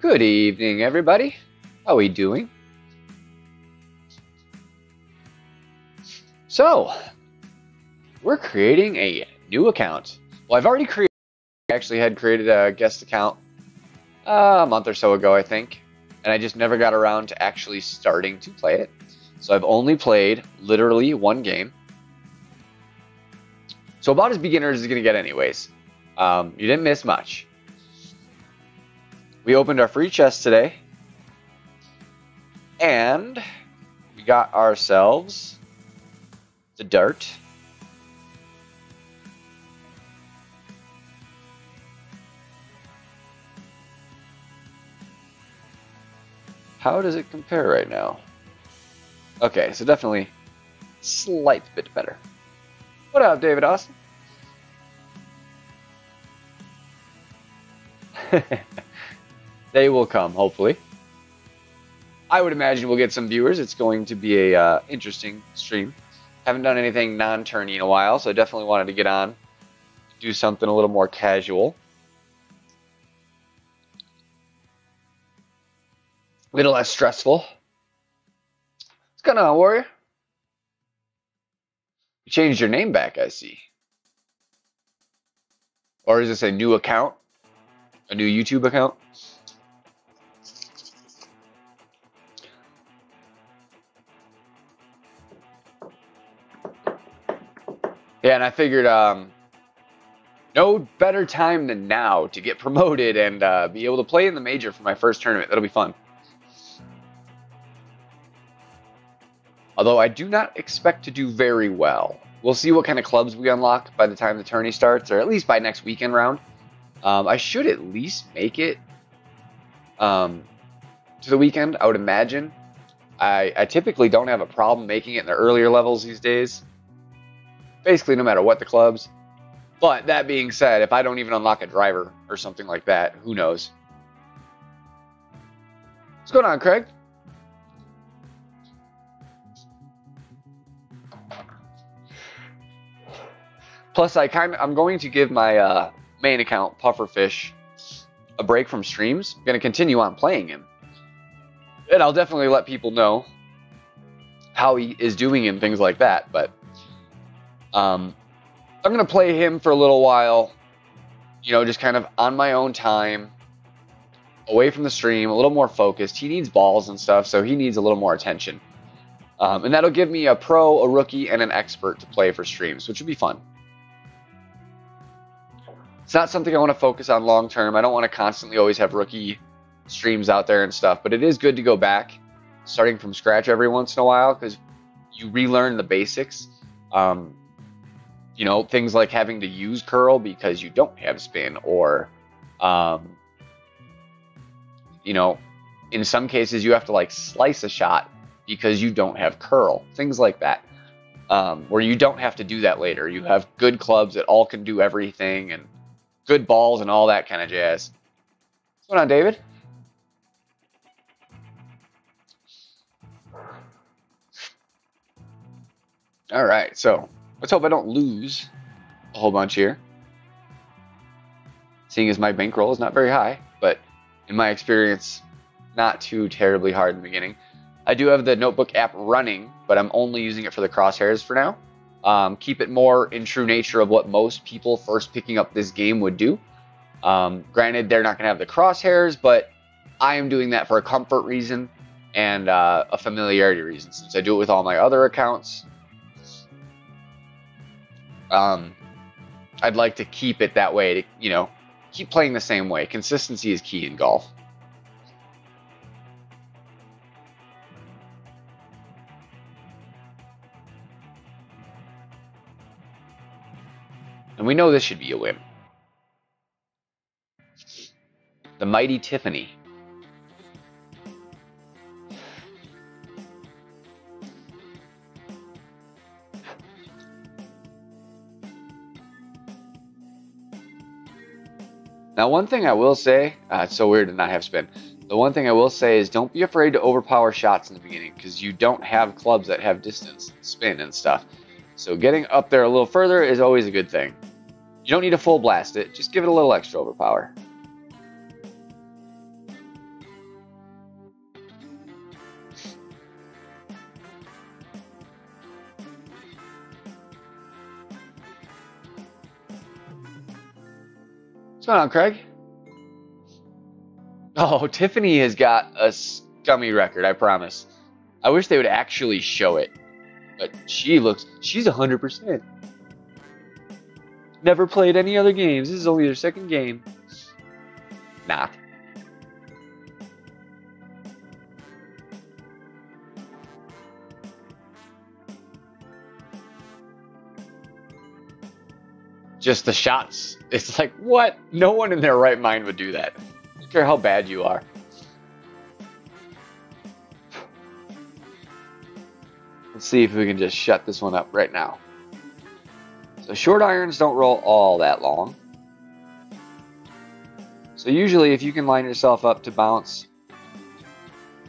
Good evening, everybody. How are we doing? So, we're creating a new account. Well, I've already created a guest account a month or so ago, I think. And I just never got around to actually starting to play it. So I've only played literally one game. So about as beginner as it's going to get anyways. You didn't miss much. We opened our free chest today. And we got ourselves the dart. How does it compare right now? Okay, so definitely a slight bit better. What up, David Austin? They will come, hopefully. I would imagine we'll get some viewers. It's going to be a interesting stream. Haven't done anything non-tourney in a while, so I definitely wanted to get on, do something a little more casual. A little less stressful. What's going on, Warrior? You changed your name back, I see. Or is this a new account? A new YouTube account? Yeah, and I figured no better time than now to get promoted and be able to play in the major for my first tournament. That'll be fun. Although I do not expect to do very well. We'll see what kind of clubs we unlock by the time the tourney starts, or at least by next weekend round. I should at least make it to the weekend, I would imagine. I typically don't have a problem making it in the earlier levels these days. Basically, no matter what the clubs. But that being said, if I don't even unlock a driver or something like that, who knows? What's going on, Craig? Plus, I'm going to give my main account, Pufferfish, a break from streams. I'm going to continue on playing him. And I'll definitely let people know how he is doing and things like that. But I'm going to play him for a little while, you know, just kind of on my own time, away from the stream, a little more focused. He needs balls and stuff, so he needs a little more attention. And that'll give me a pro, a rookie, and an expert to play for streams, which would be fun. It's not something I want to focus on long term. I don't want to constantly always have rookie streams out there and stuff, but it is good to go back, starting from scratch every once in a while, because you relearn the basics. You know, things like having to use curl because you don't have spin, or, you know, in some cases you have to like slice a shot because you don't have curl. Things like that, where you don't have to do that later. You have good clubs that all can do everything and good balls and all that kind of jazz. What's going on, David? All right, so let's hope I don't lose a whole bunch here. Seeing as my bankroll is not very high, but in my experience, not too terribly hard in the beginning. I do have the notebook app running, but I'm only using it for the crosshairs for now. Keep it more in true nature of what most people first picking up this game would do. Granted, they're not going to have the crosshairs, but I am doing that for a comfort reason and a familiarity reason, since I do it with all my other accounts. I'd like to keep it that way to, you know, keep playing the same way. Consistency is key in golf. And we know this should be a win. The mighty Tiffany. Now, one thing I will say, it's so weird to not have spin. The one thing I will say is don't be afraid to overpower shots in the beginning, because you don't have clubs that have distance, spin, and stuff. So getting up there a little further is always a good thing. You don't need to full blast it, just give it a little extra overpower. What's going on, Craig? Oh, Tiffany has got a scummy record, I promise. I wish they would actually show it. But she's 100%. Never played any other games. This is only their second game. Not. Just the shots. It's like, what? No one in their right mind would do that. I don't care how bad you are. Let's see if we can just shut this one up right now. So short irons don't roll all that long. So usually if you can line yourself up to bounce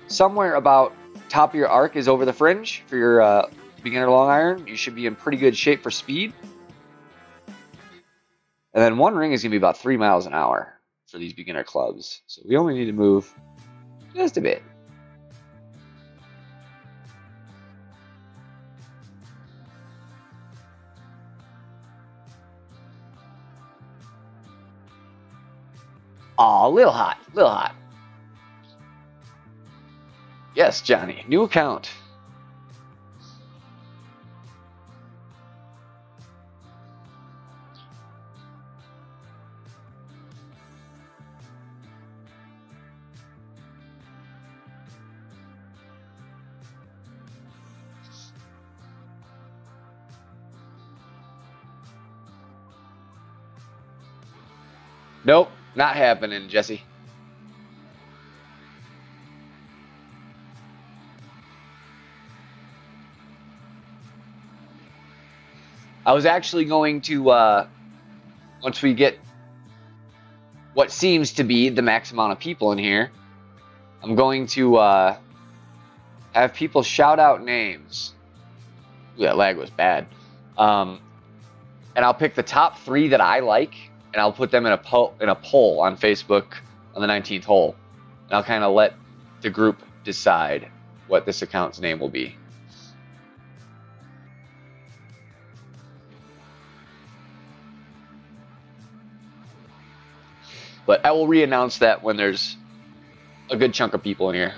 somewhere about top of your arc is over the fringe for your beginner long iron, you should be in pretty good shape for speed. And then one ring is going to be about 3 miles an hour for these beginner clubs. So we only need to move just a bit. Aw, a little hot, a little hot. Yes, Johnny, new account. Nope, not happening, Jesse. I was actually going to, once we get what seems to be the max amount of people in here, I'm going to have people shout out names. Ooh, that lag was bad. And I'll pick the top 3 that I like, and I'll put them in a poll on Facebook on the 19th hole. And I'll kind of let the group decide what this account's name will be. But I will re-announce that when there's a good chunk of people in here.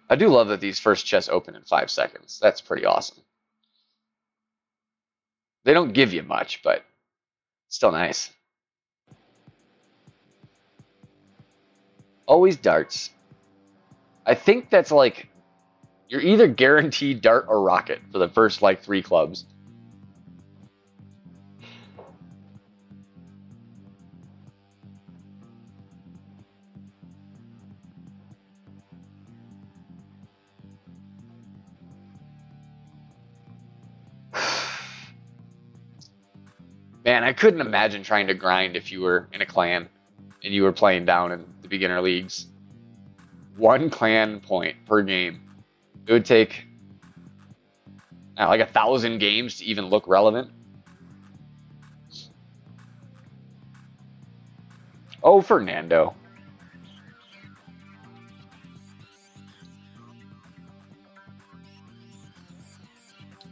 I do love that these first chests open in 5 seconds. That's pretty awesome. They don't give you much, but still nice. Always darts. I think that's like, you're either guaranteed dart or rocket for the first like 3 clubs. Man, I couldn't imagine trying to grind if you were in a clan and you were playing down in the beginner leagues. 1 clan point per game. It would take like 1,000 games to even look relevant. Oh, Fernando.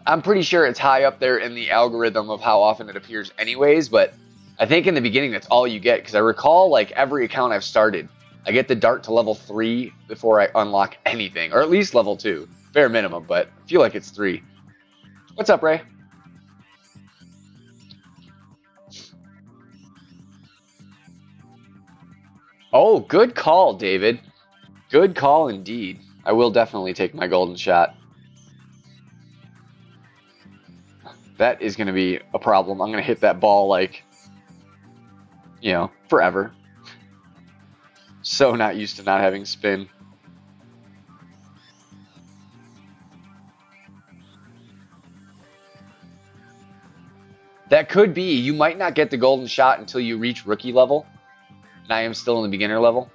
I'm pretty sure it's high up there in the algorithm of how often it appears anyways, but I think in the beginning that's all you get, because I recall like every account I've started, I get the dart to level 3 before I unlock anything, or at least level 2, bare minimum, but I feel like it's 3. What's up, Ray? Oh, good call, David. Good call indeed. I will definitely take my golden shot. That is going to be a problem. I'm going to hit that ball like, you know, forever. So not used to not having spin. That could be. You might not get the golden shot until you reach rookie level. And I am still in the beginner level.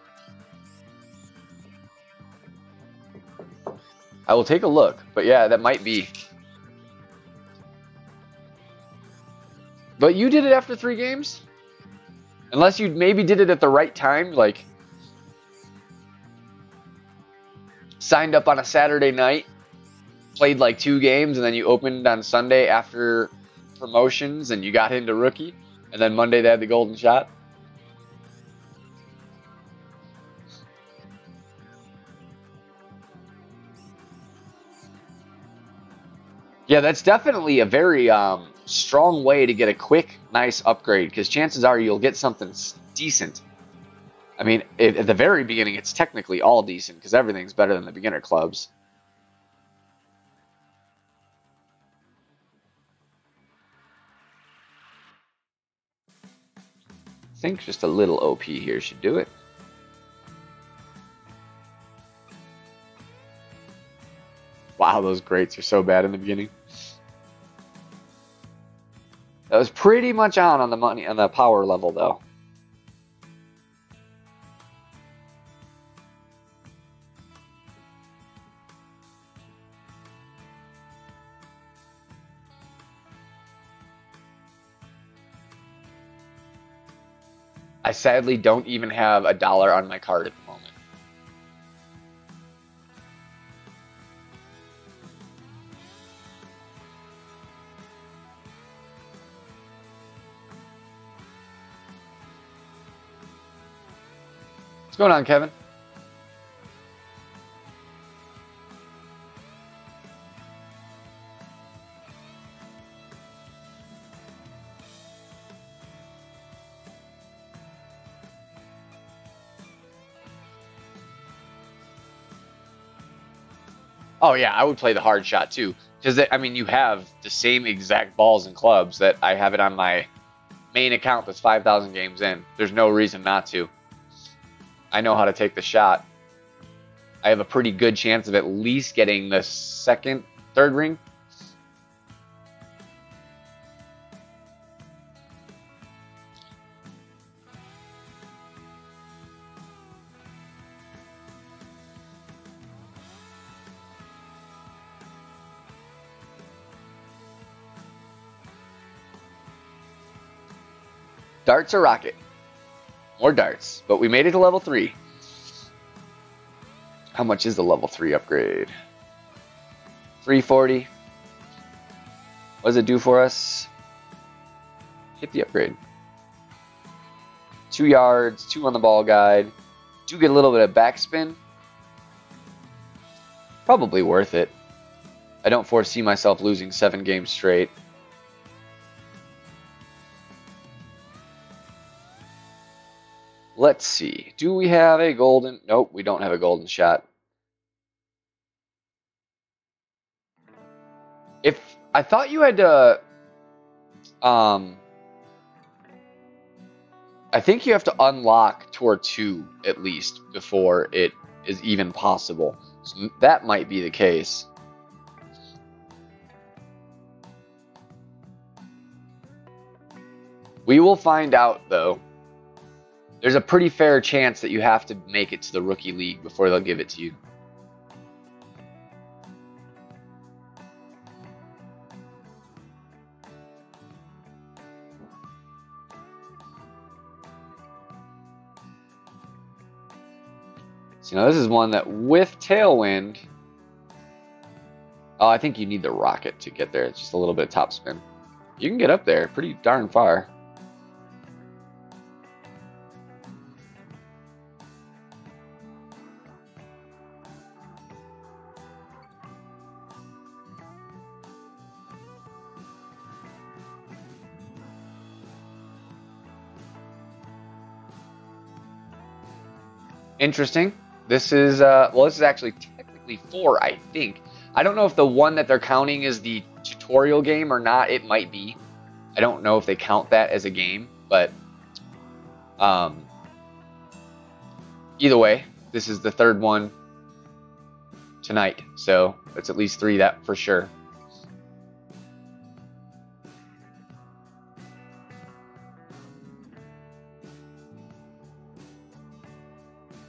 I will take a look. But yeah, that might be. But you did it after 3 games? Unless you maybe did it at the right time, like signed up on a Saturday night played like 2 games and then you opened on Sunday after promotions and you got into rookie, and then Monday they had the golden shot. Yeah, that's definitely a very strong way to get a quick, nice upgrade, because chances are you'll get something decent. I mean, at the very beginning, it's technically all decent, because everything's better than the beginner clubs. I think just a little OP here should do it. Wow, those grates are so bad in the beginning. That was pretty much on the money, on the power level, though. I sadly don't even have $1 on my card at the moment. What's going on, Kevin? Oh yeah, I would play the hard shot too, because I mean you have the same exact balls and clubs that I have it on my main account that's 5,000 games in. There's no reason not to. I know how to take the shot. I have a pretty good chance of at least getting the third ring. Darts or rocket? More darts, but we made it to level 3. How much is the level 3 upgrade? 340. What does it do for us? Hit the upgrade. 2 yards, 2 on the ball guide. Do get a little bit of backspin. Probably worth it. I don't foresee myself losing 7 games straight. Let's see. Do we have a golden? Nope, we don't have a golden shot. If I thought you had to, I think you have to unlock Tour 2 at least before it is even possible. So that might be the case. We will find out, though. There's a pretty fair chance that you have to make it to the Rookie League before they'll give it to you. So now this is one that with Tailwind... Oh, I think you need the rocket to get there. It's just a little bit of top spin. You can get up there pretty darn far. Interesting. This is, well, this is actually technically 4, I think. I don't know if the one that they're counting is the tutorial game or not. It might be. I don't know if they count that as a game, but either way, this is the 3rd one tonight. So it's at least 3, that for sure.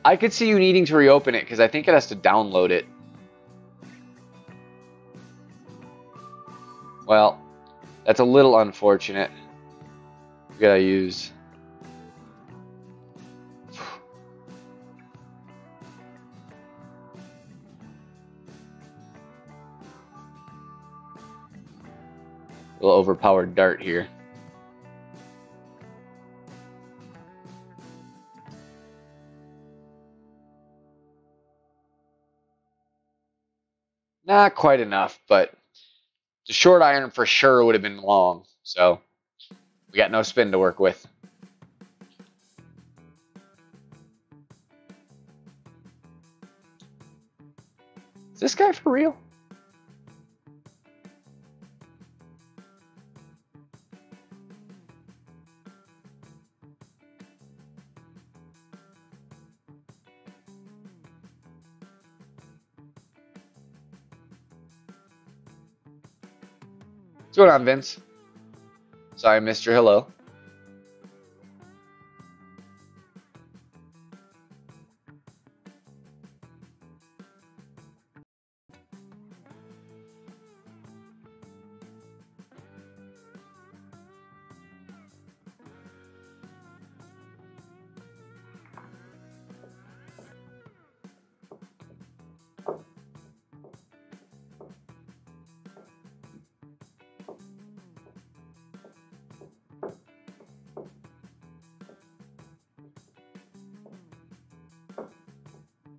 I could see you needing to reopen it because I think it has to download it. Well, that's a little unfortunate. We gotta use... A little overpowered dart here. Not quite enough, but the short iron for sure would have been long. So we got no spin to work with. Is this guy for real? What's going on, Vince? Sorry I missed your hello.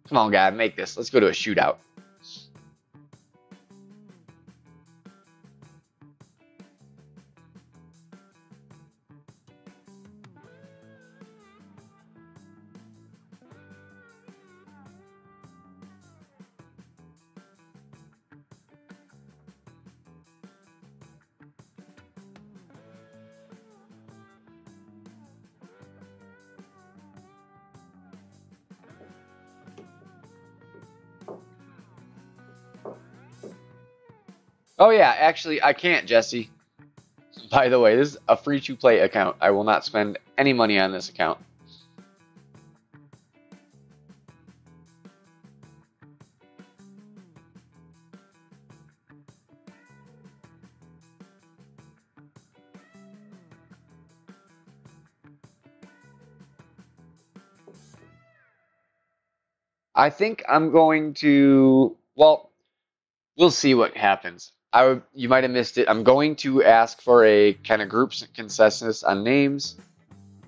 Come on, guy, make this. Let's go to a shootout. Oh yeah, actually I can't, Jesse. By the way, this is a free-to-play account. I will not spend any money on this account. I think I'm going to, well, we'll see what happens. You might have missed it. I'm going to ask for a kind of group consensus on names.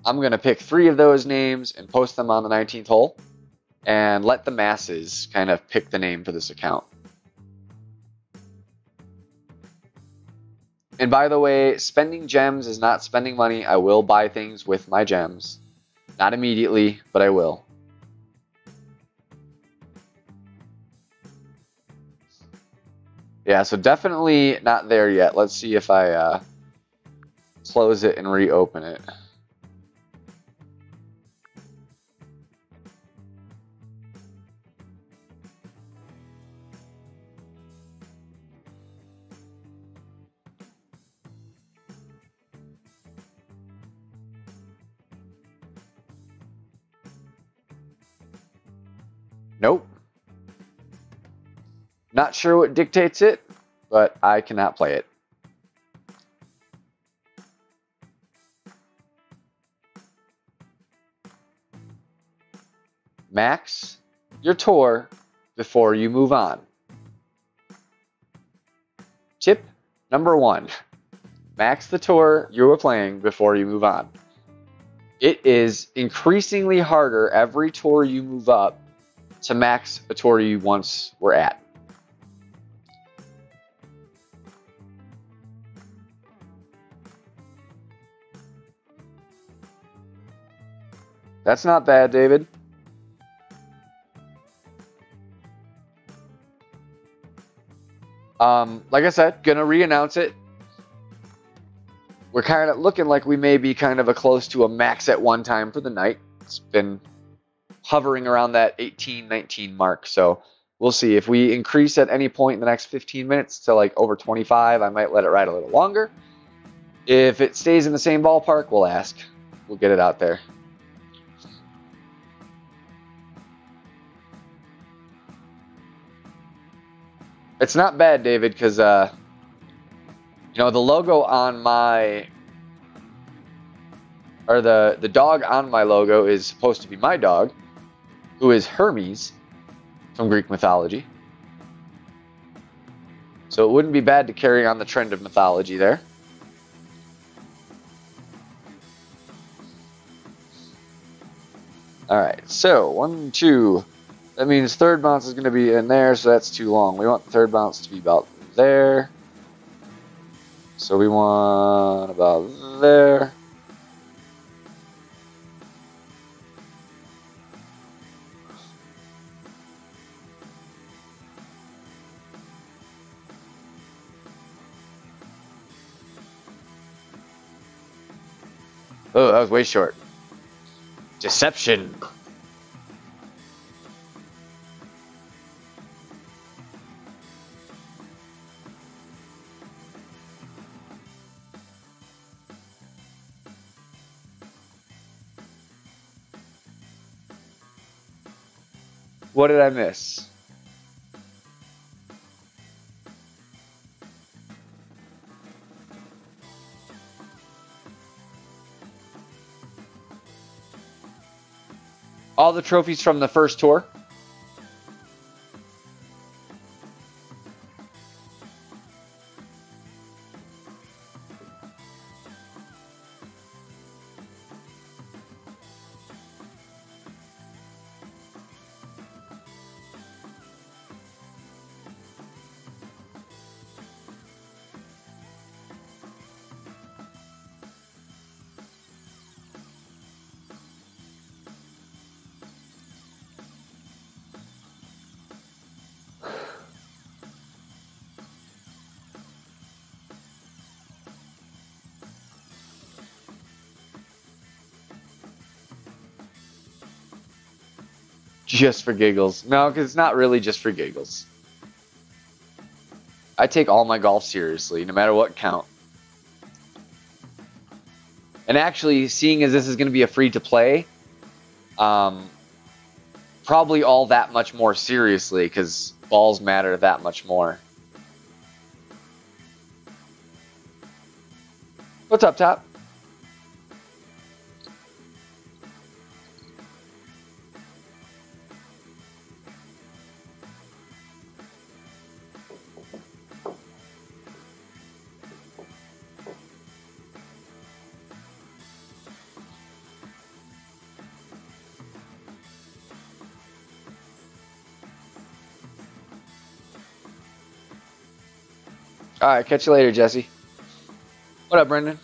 I'm going to pick 3 of those names and post them on the 19th hole and let the masses kind of pick the name for this account. And by the way, spending gems is not spending money. I will buy things with my gems. Not immediately, but I will. Yeah, so definitely not there yet. Let's see if I close it and reopen it. Nope. Not sure what dictates it, but I cannot play it. Max your tour before you move on. Tip number 1. Max the tour you were playing before you move on. It is increasingly harder every tour you move up to max a tour you once were at. That's not bad, David. Like I said, gonna re-announce it. We're kind of looking like we may be kind of close to a max at one time for the night. It's been hovering around that 18, 19 mark. So we'll see. If we increase at any point in the next 15 minutes to like over 25, I might let it ride a little longer. If it stays in the same ballpark, we'll ask. We'll get it out there. It's not bad, David, because, you know, the logo on my, or the dog on my logo is supposed to be my dog, who is Hermes from Greek mythology. So it wouldn't be bad to carry on the trend of mythology there. Alright, so 1, 2. That means third bounce is going to be in there, so that's too long. We want the third bounce to be about there. So we want about there. Oh, that was way short. Deception. What did I miss? All the trophies from the first tour. Just for giggles. No, because it's not really just for giggles. I take all my golf seriously, no matter what count. And actually, seeing as this is going to be a free-to-play, probably all that much more seriously, because balls matter that much more. What's up, Top? Alright, catch you later, Jesse. What up, Brendan?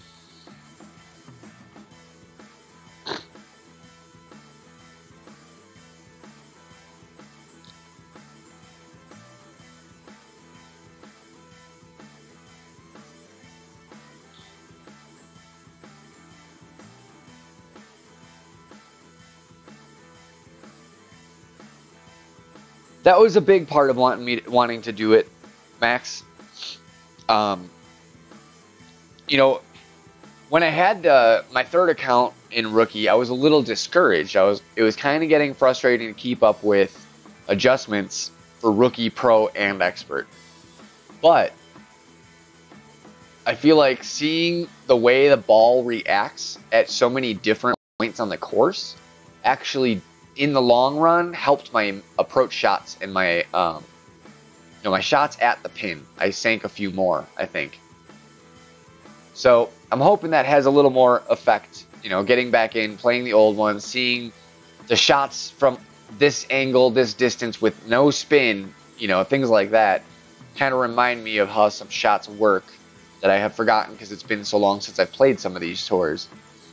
That was a big part of wanting to do it, Max. You know, when I had my third account in Rookie, I was a little discouraged. It was kind of getting frustrating to keep up with adjustments for Rookie, Pro, and Expert. But I feel like seeing the way the ball reacts at so many different points on the course actually, in the long run, helped my approach shots and my my shots at the pin. I sank a few more, I think. So I'm hoping that has a little more effect, getting back in, playing the old ones, seeing the shots from this angle, this distance with no spin, things like that, kind of remind me of how some shots work that I have forgotten because it's been so long since I've played some of these tours.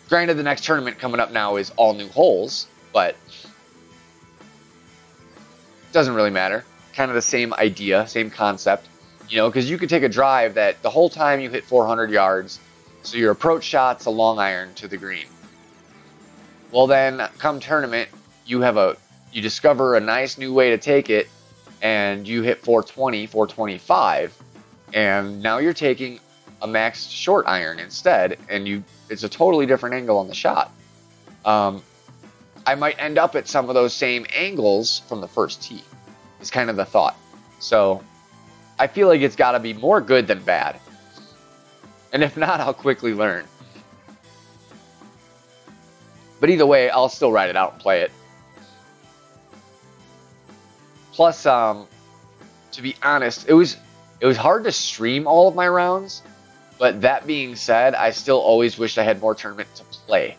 Granted, the next tournament coming up now is all new holes, but it doesn't really matter. Kind of the same idea, same concept. Because you could take a drive that the whole time you hit 400 yards, so your approach shot's a long iron to the green. Well then, come tournament, you discover a nice new way to take it, and you hit 420, 425, and now you're taking a maxed short iron instead, and it's a totally different angle on the shot. I might end up at some of those same angles from the first tee, is kind of the thought. So I feel like it's got to be more good than bad. And if not, I'll quickly learn. But either way, I'll still ride it out and play it. Plus, to be honest, it was hard to stream all of my rounds. But that being said, I still always wished I had more tournament to play.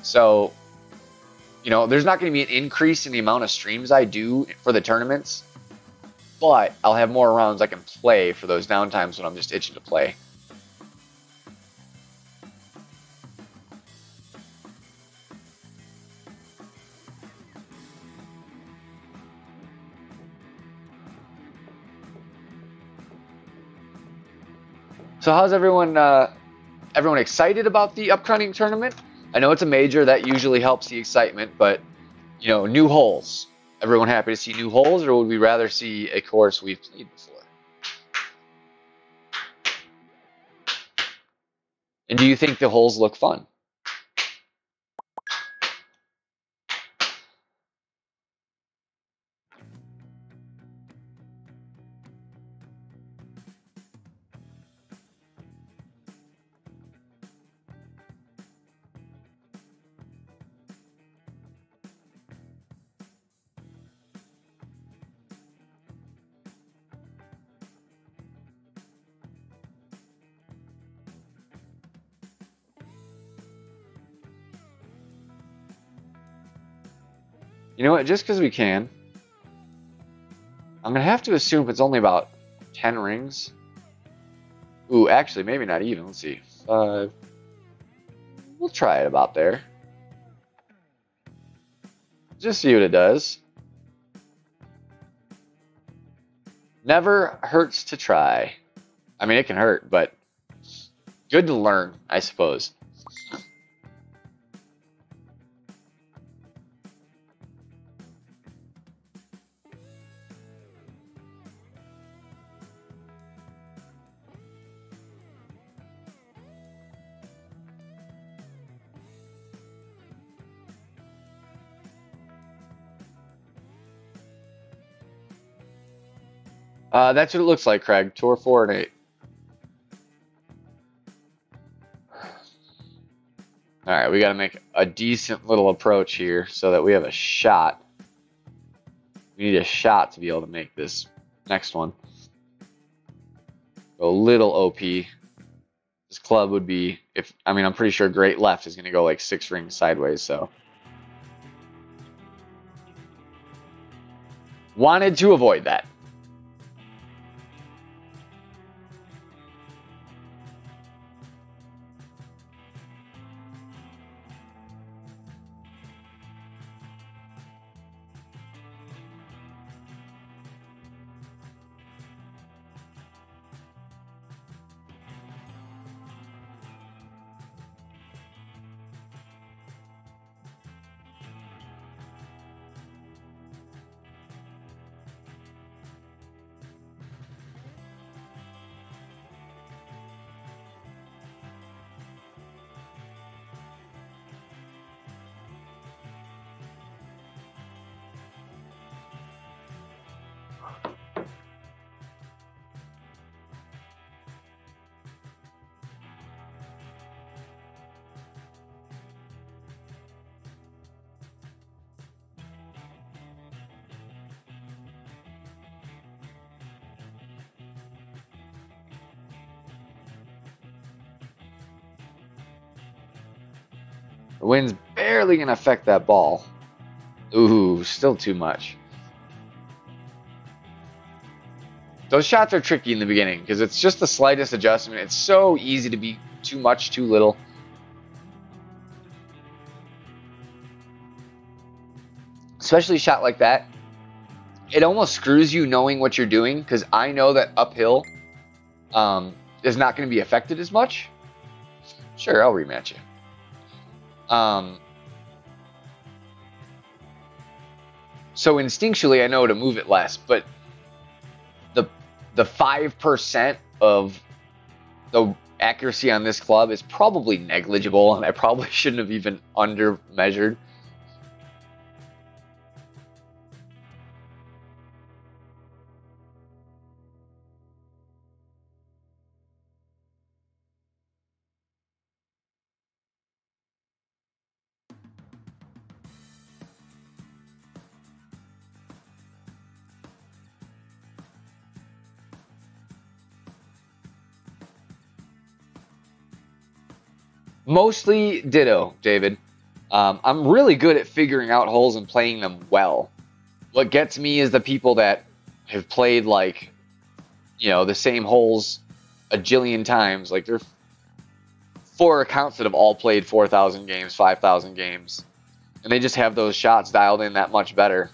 So, You know, there's not going to be an increase in the amount of streams I do for the tournaments, but I'll have more rounds I can play for those downtimes when I'm just itching to play. So how's everyone? Everyone excited about the upcoming tournament? I know it's a major, that usually helps the excitement, but you know, new holes. Everyone happy to see new holes, or would we rather see a course we've played before? And do you think the holes look fun? You know what, just because we can, I'm going to have to assume it's only about 10 rings. Ooh, actually, maybe not even. Let's see. 5. We'll try it about there. Just see what it does. Never hurts to try. I mean, it can hurt, but good to learn, I suppose. That's what it looks like, Craig. Tour 4 and 8. All right, we got to make a decent little approach here so that we have a shot. We need a shot to be able to make this next one. Go a little OP. This club would be, I'm pretty sure great left is going to go like 6 rings sideways, so. Wanted to avoid that. The wind's barely going to affect that ball. Ooh, still too much. Those shots are tricky in the beginning because it's just the slightest adjustment. It's so easy to be too much, too little. Especially a shot like that. It almost screws you knowing what you're doing because I know that uphill is not going to be affected as much. Sure, I'll rematch you. So instinctually, I know to move it less, but the 5% of the accuracy on this club is probably negligible, and I probably shouldn't have even under measured. Mostly ditto, David. I'm really good at figuring out holes and playing them well. What gets me is the people that have played like, the same holes a jillion times. Like, there are 4 accounts that have all played 4,000 games, 5,000 games, and they just have those shots dialed in that much better.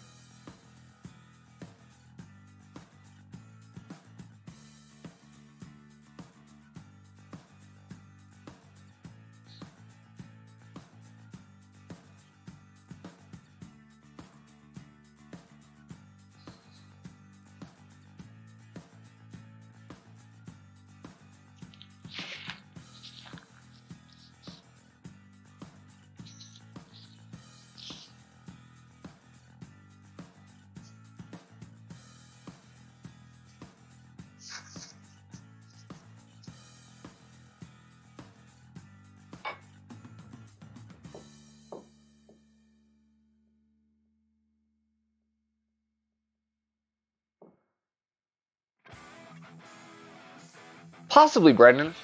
Possibly, Brendan.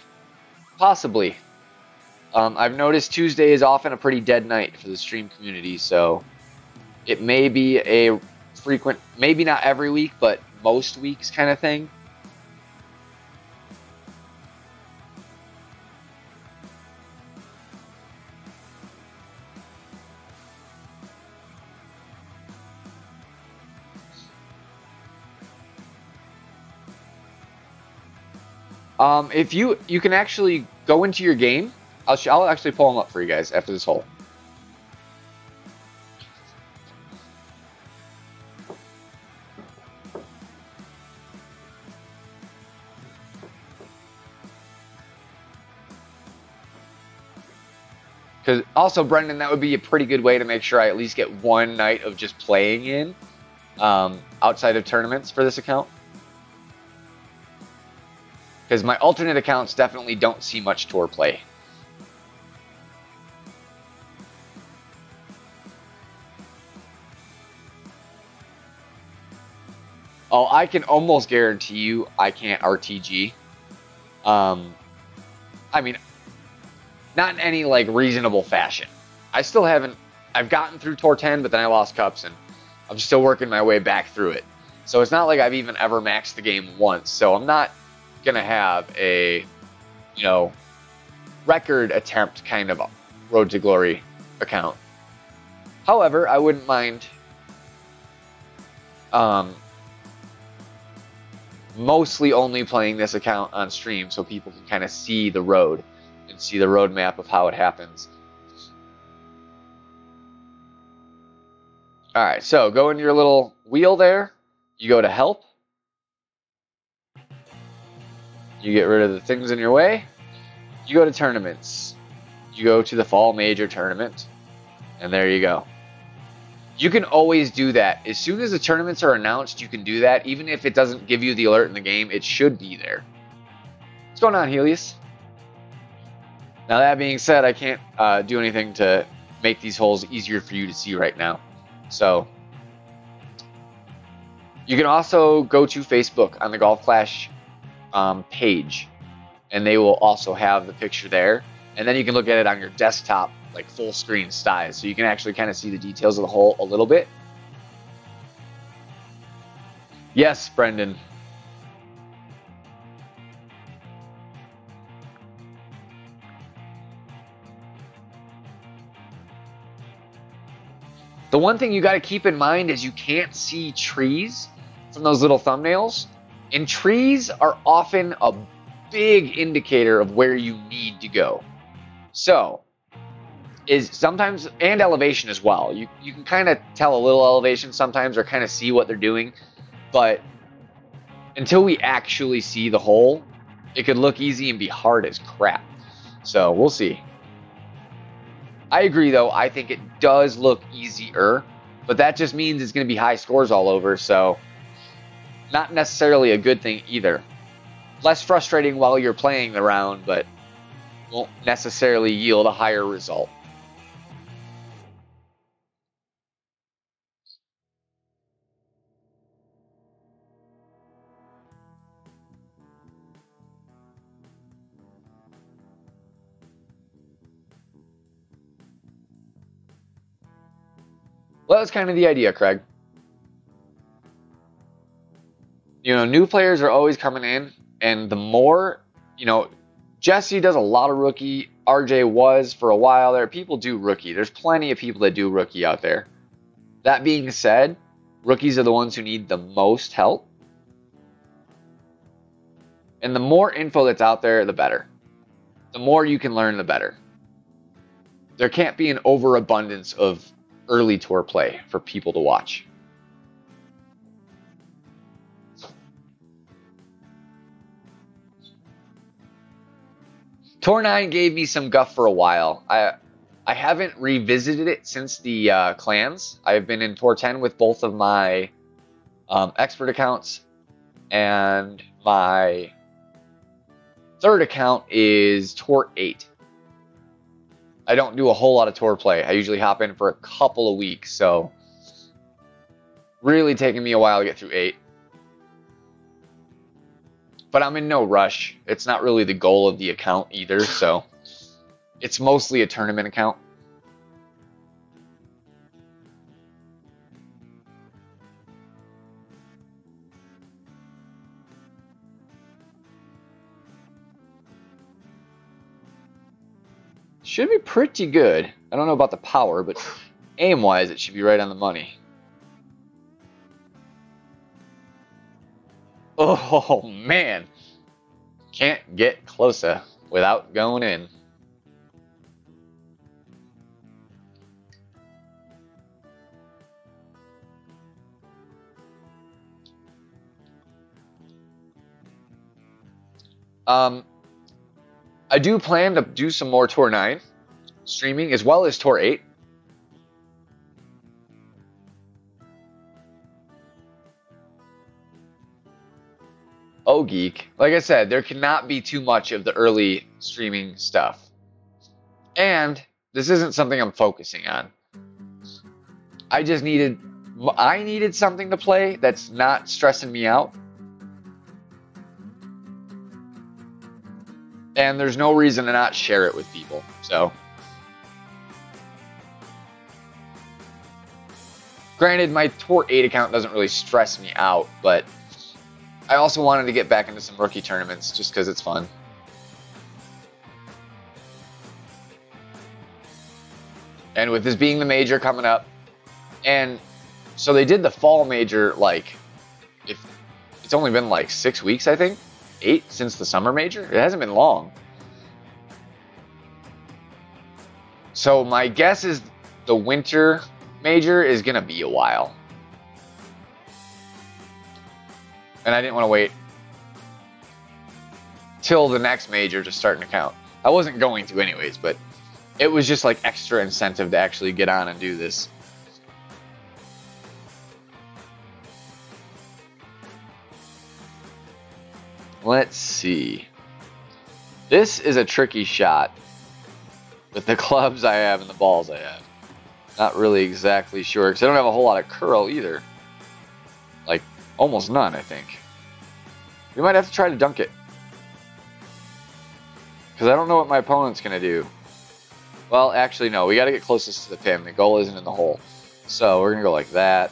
Possibly. I've noticed Tuesday is often a pretty dead night for the stream community, so it may be a frequent, maybe not every week, but most weeks kind of thing. If you can actually go into your game, I'll actually pull them up for you guys after this hole. Because also, Brendan, that would be a pretty good way to make sure I at least get one night of just playing in outside of tournaments for this account. Because my alternate accounts definitely don't see much tour play. Oh, I can almost guarantee you I can't RTG. I mean, not in any like reasonable fashion. I still haven't. I've gotten through Tour 10, but then I lost cups, and I'm still working my way back through it. So it's not like I've even ever maxed the game once. So I'm not gonna have a, record attempt kind of Road to Glory account. However, I wouldn't mind mostly only playing this account on stream so people can kind of see the road and see the roadmap of how it happens. All right, so go into your little wheel there. You go to help. You get rid of the things in your way. You go to tournaments. You go to the fall major tournament, and there you go. You can always do that. As soon as the tournaments are announced, you can do that. Even if it doesn't give you the alert in the game, it should be there. What's going on, Helios? Now, that being said, I can't do anything to make these holes easier for you to see right now. So, you can also go to Facebook on the Golf Clash page, and they will also have the picture there. And then you can look at it on your desktop, like full screen size, so you can actually kind of see the details of the hole a little bit. Yes, Brendan. The one thing you got to keep in mind is you can't see trees from those little thumbnails, and trees are often a big indicator of where you need to go. So, is sometimes, and elevation as well. You can kind of tell a little elevation sometimes or kind of see what they're doing, but until we actually see the hole, it could look easy and be hard as crap. So, we'll see. I agree, though. I think it does look easier, but that just means it's going to be high scores all over, so not necessarily a good thing either. Less frustrating while you're playing the round, but won't necessarily yield a higher result. Well, that's kind of the idea, Craig. You know, new players are always coming in, and the more, you know, Jesse does a lot of rookie. RJ was for a while there. People do rookie. There's plenty of people that do rookie out there. That being said, rookies are the ones who need the most help. And the more info that's out there, the better. The more you can learn, the better. There can't be an overabundance of early tour play for people to watch. Tour 9 gave me some guff for a while. I haven't revisited it since the clans. I've been in Tour 10 with both of my expert accounts, and my third account is Tour 8. I don't do a whole lot of tour play. I usually hop in for a couple of weeks, so really taking me a while to get through 8. But I'm in no rush. It's not really the goal of the account either, so it's mostly a tournament account. Should be pretty good. I don't know about the power, but aim-wise, it should be right on the money. Oh, man. Can't get closer without going in. I do plan to do some more Tour 9 streaming as well as Tour 8. Oh, geek. Like I said, there cannot be too much of the early streaming stuff. And this isn't something I'm focusing on. I needed something to play that's not stressing me out. And there's no reason to not share it with people. So, granted, my Tour 8 account doesn't really stress me out, but I also wanted to get back into some rookie tournaments just because it's fun. And with this being the major coming up, and so they did the fall major, like, if it's only been like 6 weeks, I think, 8 since the summer major. It hasn't been long. So my guess is the winter major is going to be a while. And I didn't want to wait till the next major to start an account. I wasn't going to anyways, but it was just like extra incentive to actually get on and do this. Let's see. This is a tricky shot with the clubs I have and the balls I have. Not really exactly sure, because I don't have a whole lot of curl either. Like, almost none, I think. We might have to try to dunk it. Because I don't know what my opponent's going to do. Well, actually, no. We got to get closest to the pin. The goal isn't in the hole. So we're going to go like that.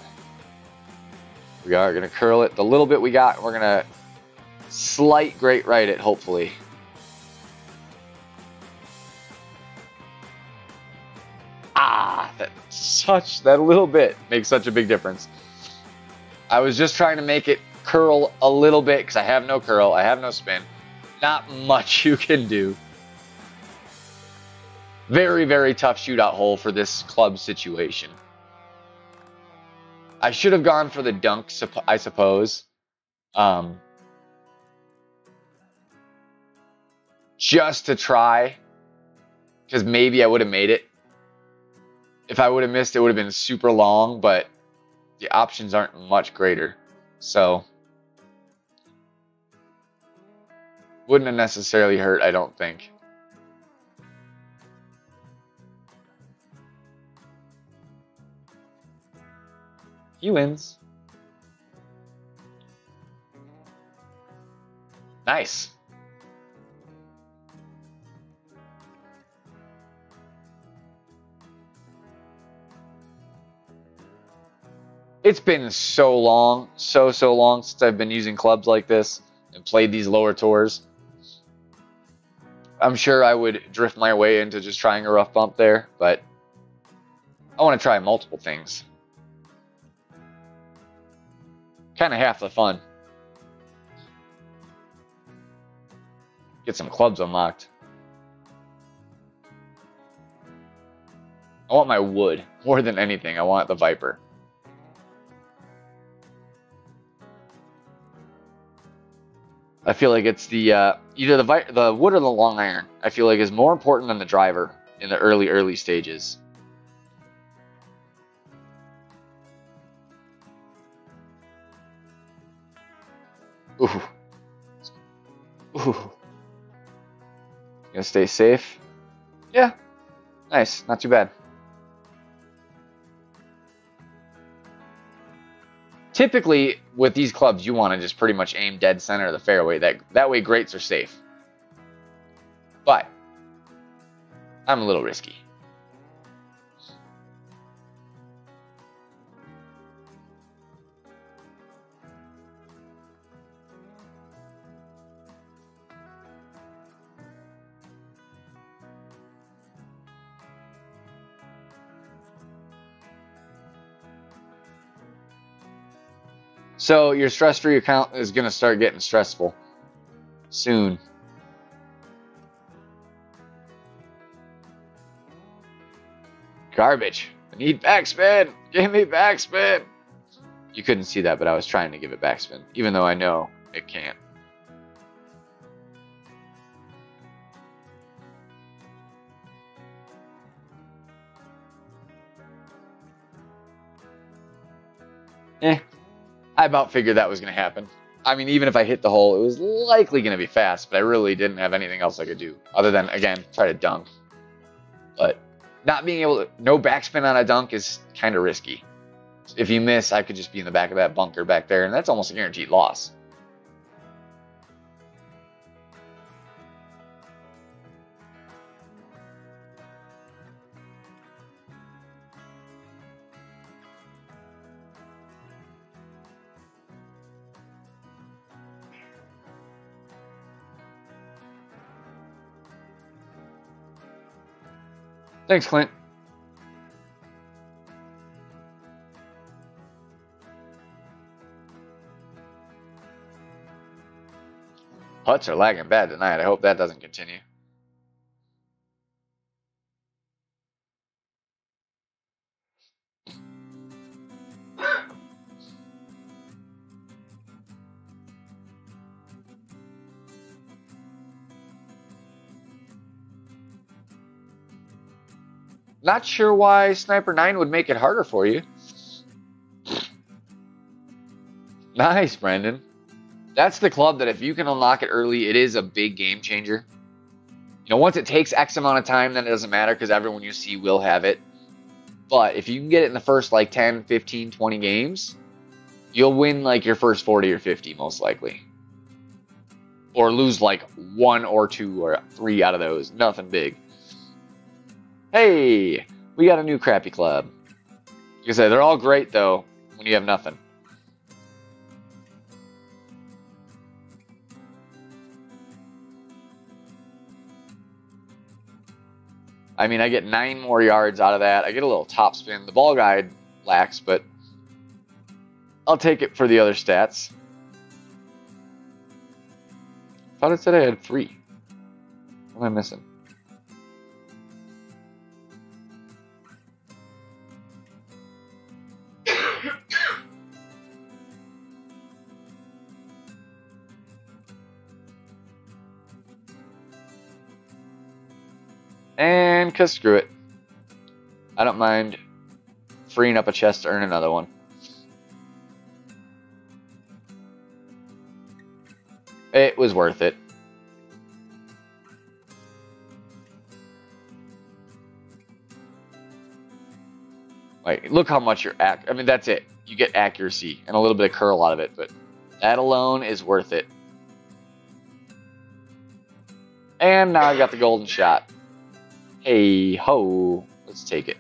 We are going to curl it. The little bit we got, we're going to slight great right it, hopefully. Ah, that little bit makes such a big difference. I was just trying to make it curl a little bit because I have no curl, I have no spin. Not much you can do. Very, very tough shootout hole for this club situation. I should have gone for the dunk, I suppose. Just to try, because maybe I would have made it. If I would have missed, it would have been super long, but the options aren't much greater. So, wouldn't have necessarily hurt, I don't think. He wins. Nice. It's been so long, so long since I've been using clubs like this and played these lower tours. I'm sure I would drift my way into just trying a rough bump there, but I want to try multiple things. Kind of half the fun. Get some clubs unlocked. I want my wood more than anything. I want the Viper. I feel like it's the either the wood or the long iron. I feel like is more important than the driver in the early stages. Ooh. Ooh. Gonna stay safe. Yeah. Nice. Not too bad. Typically, with these clubs, you want to just pretty much aim dead center of the fairway. That way, greats are safe. But I'm a little risky. So your stress-free account is going to start getting stressful soon. Garbage. I need backspin. Give me backspin. You couldn't see that, but I was trying to give it backspin, even though I know it can't. I about figured that was going to happen. I mean, even if I hit the hole, it was likely going to be fast, but I really didn't have anything else I could do other than, again, try to dunk. But not being able to, no backspin on a dunk is kind of risky. If you miss, I could just be in the back of that bunker back there, and that's almost a guaranteed loss. Thanks, Clint. Putts are lagging bad tonight. I hope that doesn't continue. Not sure why Sniper 9 would make it harder for you. Nice, Brandon. That's the club that if you can unlock it early, it is a big game changer. You know, once it takes X amount of time, then it doesn't matter because everyone you see will have it. But if you can get it in the first like 10, 15, 20 games, you'll win like your first 40 or 50 most likely. Or lose like 1 or 2 or 3 out of those. Nothing big. Hey, we got a new crappy club. Like I said, they're all great though when you have nothing. I mean, I get 9 more yards out of that. I get a little top spin. The ball guide lacks, but I'll take it for the other stats. I thought it said I had 3. What am I missing? And cause screw it. I don't mind freeing up a chest to earn another one. It was worth it. Like, look how much I mean, that's it. You get accuracy and a little bit of curl out of it, but that alone is worth it. And now I got the golden shot. Hey ho, let's take it.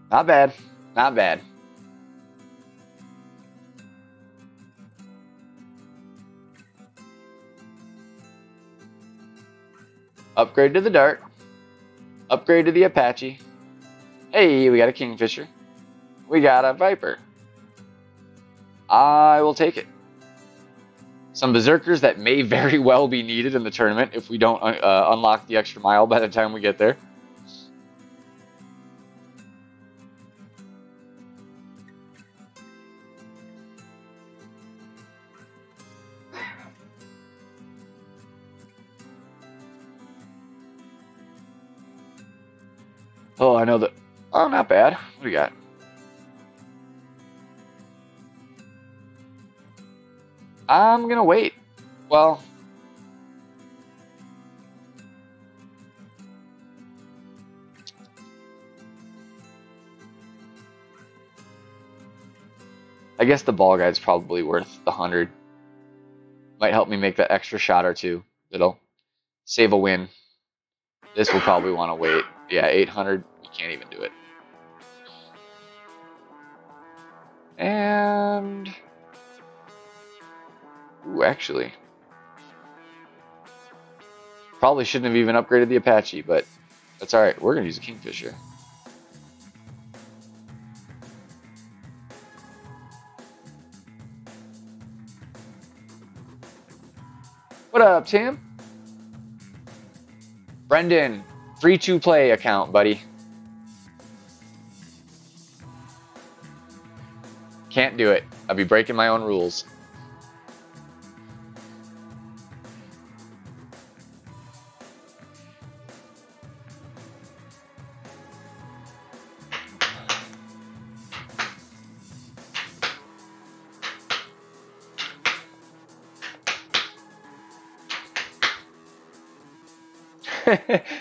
Not bad. Not bad. Upgrade to the Dart. Upgrade to the Apache. Hey, we got a Kingfisher. We got a Viper. I will take it. Some Berserkers that may very well be needed in the tournament if we don't unlock the extra mile by the time we get there. Oh, I know that. Oh, not bad. What do we got? I'm going to wait. Well, I guess the ball guide's probably worth the 100. Might help me make that extra shot or two. It'll save a win. This will probably want to wait. Yeah, 800. You can't even do it. And... ooh, actually. Probably shouldn't have even upgraded the Apache, but that's alright. We're going to use a Kingfisher. What up, Tim? Brendan, free to play account, buddy. Can't do it. I'll be breaking my own rules.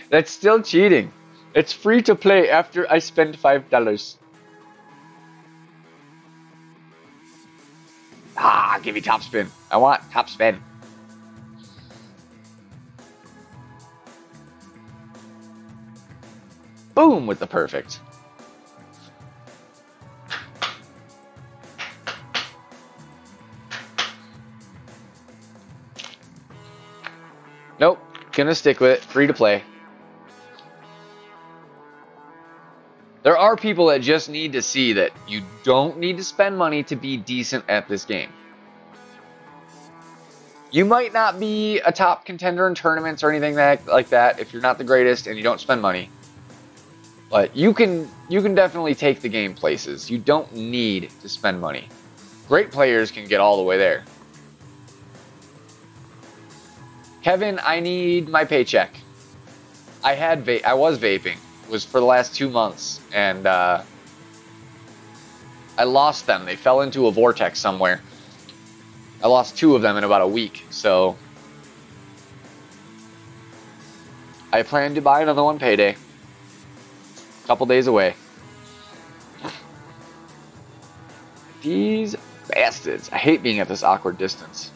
That's still cheating. It's free to play after I spend $5. Ah, give me top spin. I want top spin. Boom with the perfect. Nope. Gonna stick with it. Free to play. There are people that just need to see that you don't need to spend money to be decent at this game. You might not be a top contender in tournaments or anything like that if you're not the greatest and you don't spend money. But you can definitely take the game places. You don't need to spend money. Great players can get all the way there. Kevin, I need my paycheck. I was vaping. It was for the last 2 months, and I lost them. They fell into a vortex somewhere. I lost 2 of them in about a week, so I plan to buy another one payday. A couple days away. These bastards. I hate being at this awkward distance.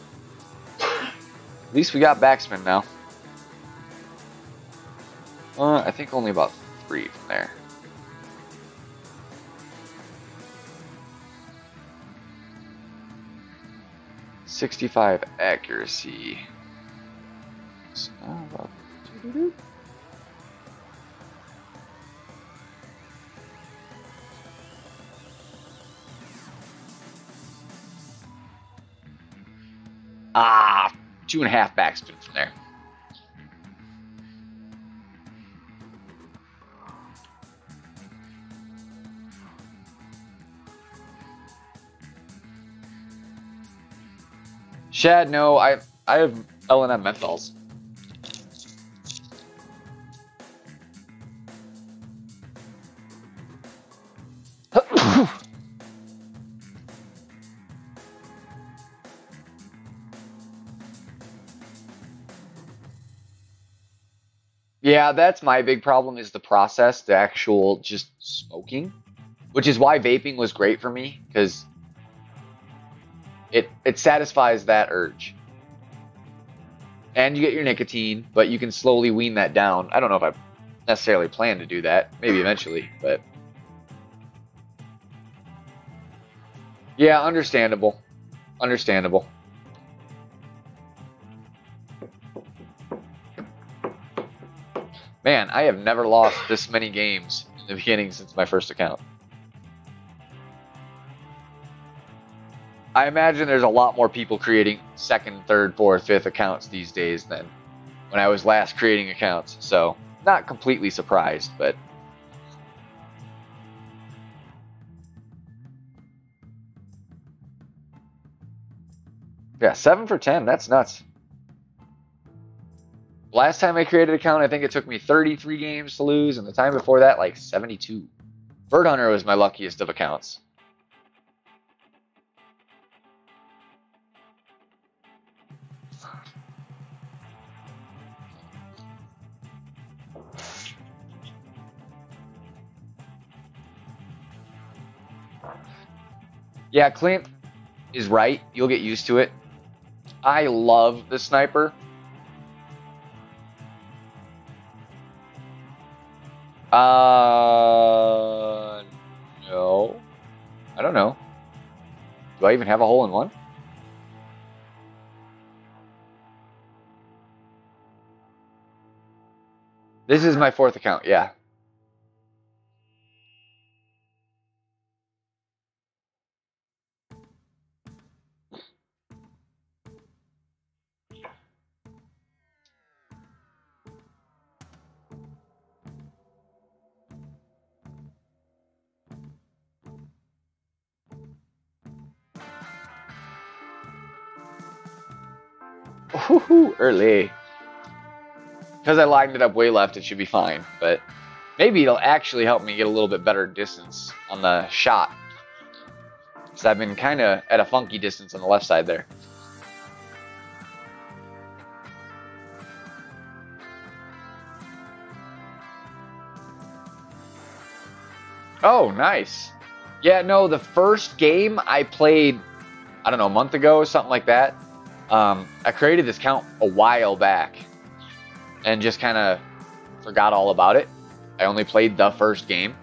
At least we got backspin now. I think only about 3 from there. .65 accuracy. So, ah, 2.5 backspin from there. Shad, no, I have L&M menthols. Yeah, that's my big problem is the process, the actual just smoking, which is why vaping was great for me, because it satisfies that urge. And you get your nicotine, but you can slowly wean that down. I don't know if I necessarily plan to do that. Maybe eventually, but Yeah, understandable. Understandable. Man, I have never lost this many games in the beginning since my first account. I imagine there's a lot more people creating second, third, fourth, fifth accounts these days than when I was last creating accounts. So, not completely surprised, but... Yeah, 7 for 10. That's nuts. Last time I created an account, I think it took me 33 games to lose, and the time before that, like 72. Bird Hunter was my luckiest of accounts. Yeah, Clint is right. You'll get used to it. I love the sniper. No. I don't know. Do I even have a hole in one? This is my fourth account, yeah. Woohoo, early. Because I lined it up way left, it should be fine. But maybe it'll actually help me get a little bit better distance on the shot. Because I've been kind of at a funky distance on the left side there. Oh, nice. Yeah, no, the first game I played, I don't know, a month ago, something like that. I created this count a while back and just kind of forgot all about it. I only played the first game.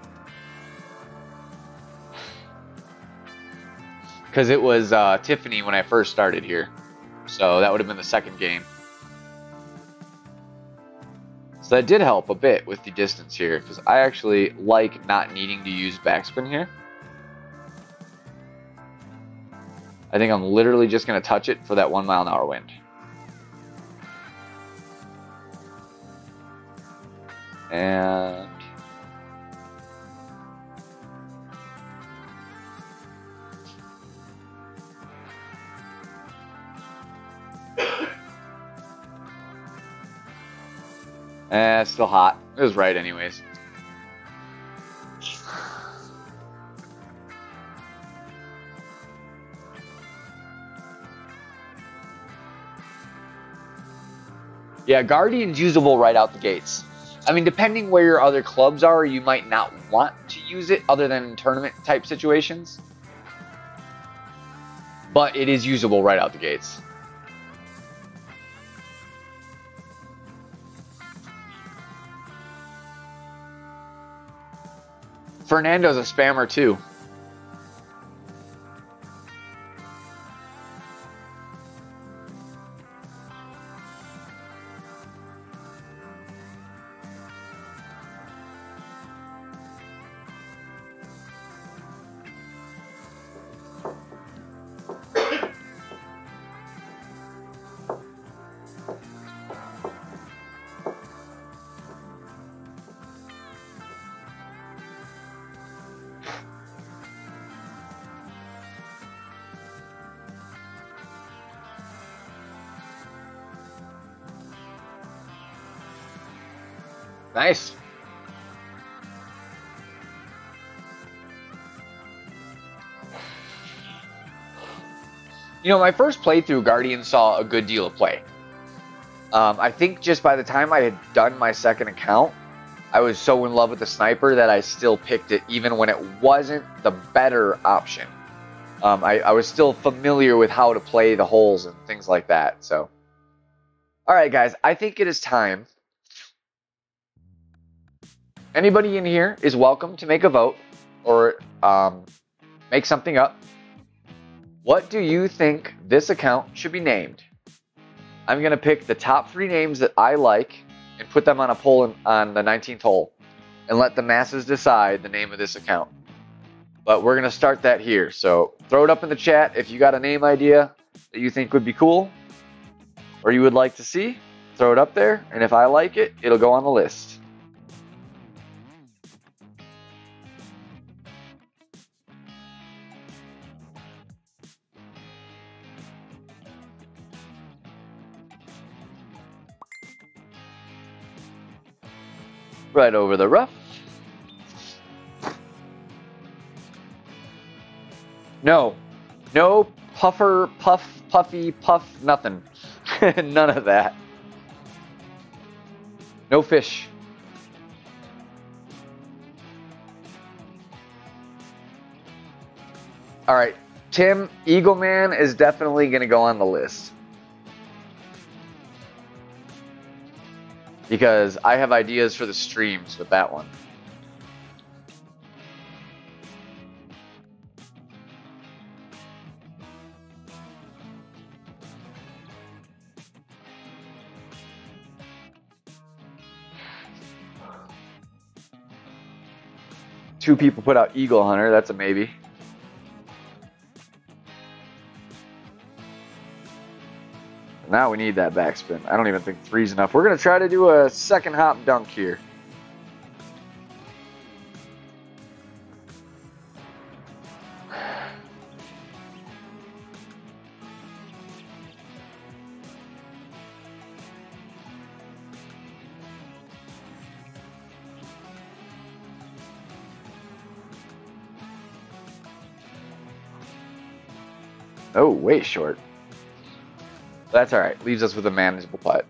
Because it was Tiffany when I first started here. So that would have been the second game. So that did help a bit with the distance here, because I actually like not needing to use backspin here. I think I'm literally just going to touch it for that 1 mile an hour wind. And... it's still hot. It was right anyways. Yeah, Guardian's usable right out the gates. I mean, depending where your other clubs are, you might not want to use it other than in tournament type situations. But it is usable right out the gates. Fernando's a spammer too. Nice. You know, my first playthrough, Guardian saw a good deal of play. I think just by the time I had done my second account, I was so in love with the sniper that I still picked it even when it wasn't the better option. I was still familiar with how to play the holes and things like that. So, all right, guys, I think it is time. Anybody in here is welcome to make a vote or make something up. What do you think this account should be named? I'm going to pick the top 3 names that I like and put them on a poll on the 19th hole and let the masses decide the name of this account. But we're going to start that here. So throw it up in the chat if you got a name idea that you think would be cool or you would like to see. Throw it up there, and if I like it, it'll go on the list. Right over the rough. No. No puffer, puff, puffy, puff, nothing. None of that. No fish. All right. Tim, Eagle Man is definitely going to go on the list. Because I have ideas for the streams with that one. Two people put out Eagle Hunter. That's a maybe. Now we need that backspin. I don't even think 3's enough. We're going to try to do a second hop dunk here. Oh, way short. That's all right. Leaves us with a manageable putt.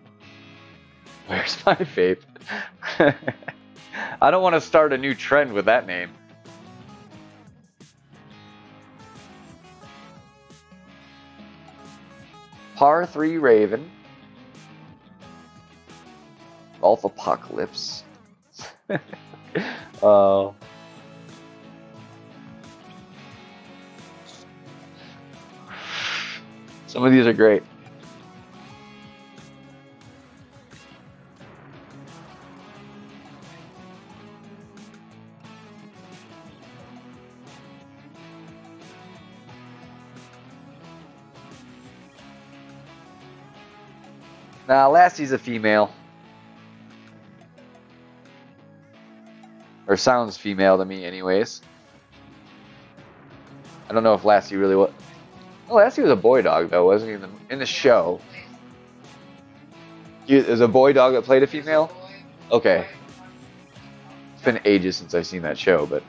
Where's my vape? I don't want to start a new trend with that name. Par 3 Raven. Golf Apocalypse. Oh. Some of these are great. Now, Lassie's a female. Or sounds female to me anyways. I don't know if Lassie really was. Oh, Lassie was a boy dog though, wasn't he? In the show. He was a boy dog that played a female? Okay. It's been ages since I've seen that show, but.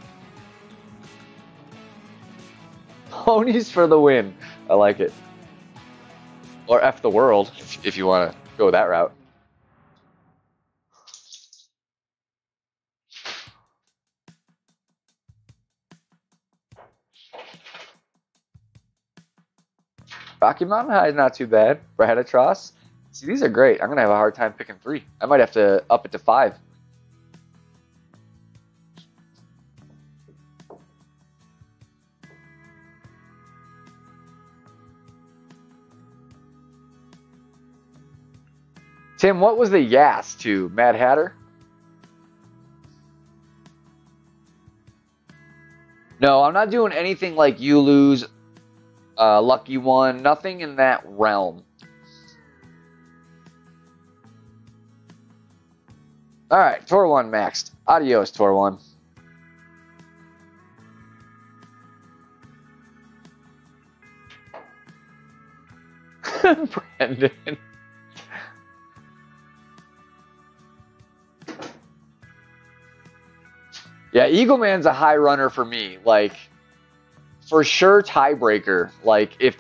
Ponies for the win. I like it. Or F the world, if you want to go that route. Rocky Mountain High is not too bad. Bradatros. See, these are great. I'm going to have a hard time picking 3. I might have to up it to 5. Tim, what was the Yas to Mad Hatter? No, I'm not doing anything like You Lose, Lucky One, nothing in that realm. All right, Tour 1 maxed. Adios, Tour 1. Brandon. Yeah, Eagle Man's a high runner for me. Like, for sure, tiebreaker. Like, if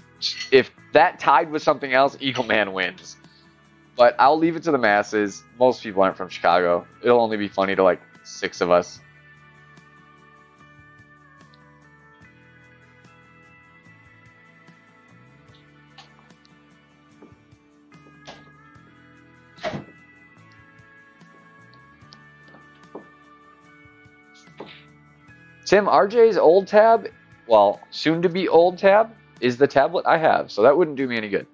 that tied with something else, Eagle Man wins. But I'll leave it to the masses. Most people aren't from Chicago. It'll only be funny to, like, 6 of us. Tim, RJ's old tab, well, soon to be old tab, is the tablet I have, so that wouldn't do me any good.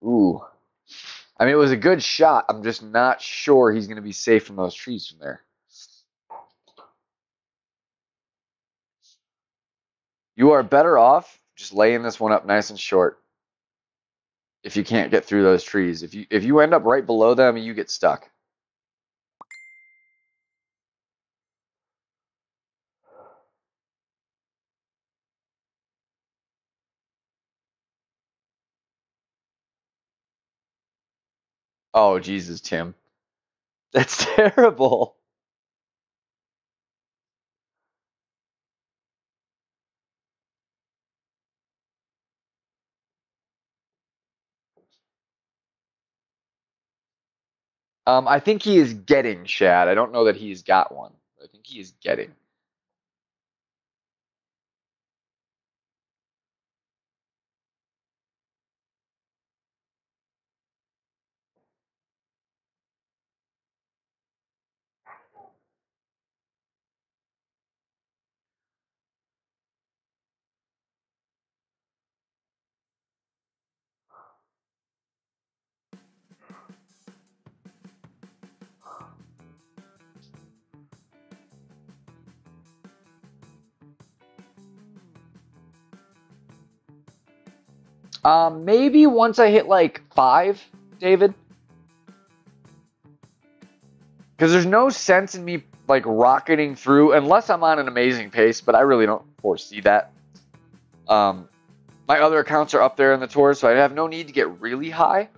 Ooh. I mean, it was a good shot. I'm just not sure he's going to be safe from those trees from there. You are better off just laying this one up nice and short if you can't get through those trees. If you end up right below them, you get stuck. Oh, Jesus, Tim. That's terrible. I think he is getting Shad. I don't know that he's got one. I think he is getting. Maybe once I hit like 5, David. Because there's no sense in me like rocketing through unless I'm on an amazing pace, but I really don't foresee that. My other accounts are up there in the tour, so I have no need to get really high.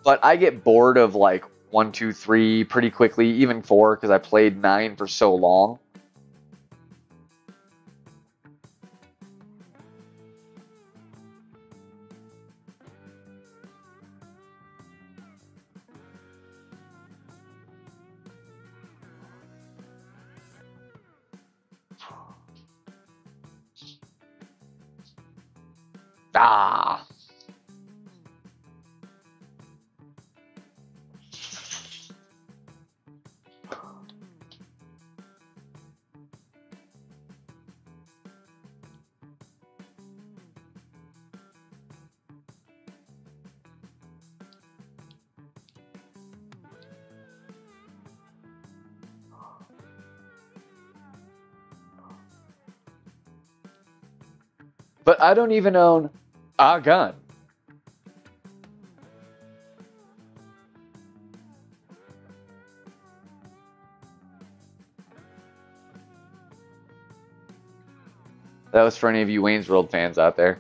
But I get bored of like 1, 2, 3 pretty quickly, even 4, because I played 9 for so long. Ah. But I don't even own a gun. That was for any of you Wayne's World fans out there.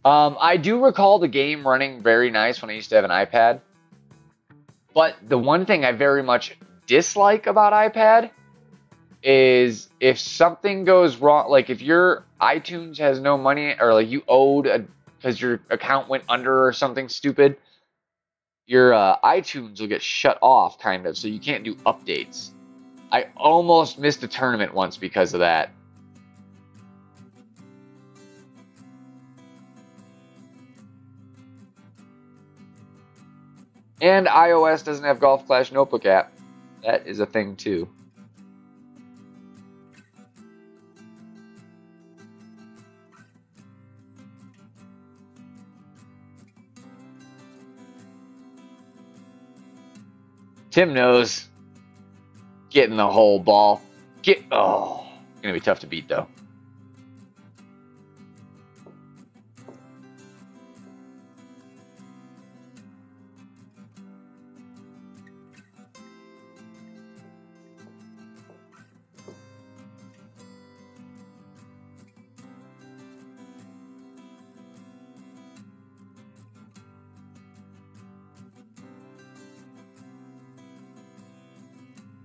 I do recall the game running very nice when I used to have an iPad. But the one thing I very much dislike about iPad is if something goes wrong, like if your iTunes has no money or like you owed because your account went under or something stupid, your iTunes will get shut off kind of, so you can't do updates. I almost missed a tournament once because of that. And iOS doesn't have Golf Clash Notebook app. That is a thing too. Tim knows. Get in the hole, ball. Oh, gonna be tough to beat though.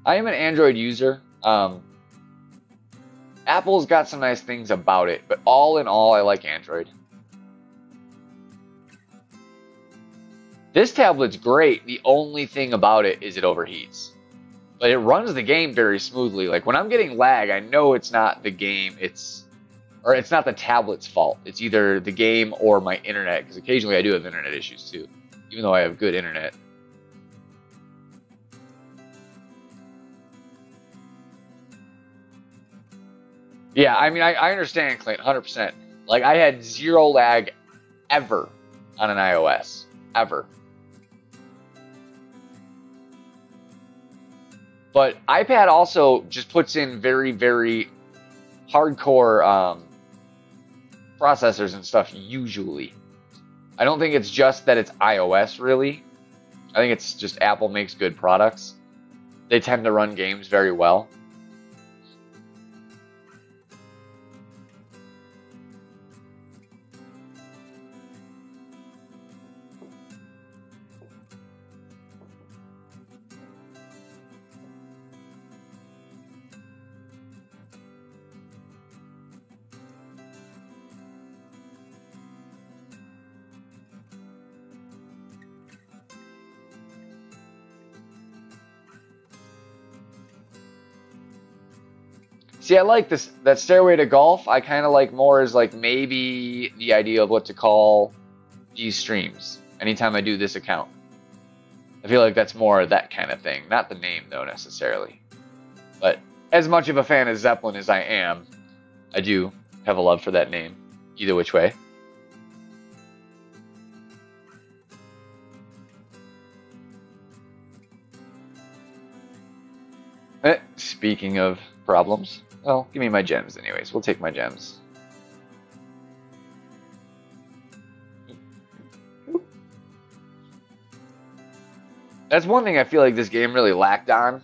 I am an Android user. Apple's got some nice things about it, but all in all, I like Android. This tablet's great. The only thing about it is it overheats. But it runs the game very smoothly. Like when I'm getting lag, I know it's not the game, it's not the tablet's fault. It's either the game or my internet, because occasionally I do have internet issues too, even though I have good internet. Yeah, I mean, I understand, Clint, 100%. Like, I had zero lag ever on an iOS. Ever. But iPad also just puts in very, very hardcore processors and stuff usually. I don't think it's just that it's iOS, really. I think it's just Apple makes good products. They tend to run games very well. See, I like this, that Stairway to Golf. I kind of like more as like maybe the idea of what to call these streams anytime I do this account. I feel like that's more that kind of thing. Not the name, though, necessarily. But as much of a fan of Zeppelin as I am, I do have a love for that name, either which way. Speaking of problems, well, give me my gems anyways. We'll take my gems. That's one thing I feel like this game really lacked on.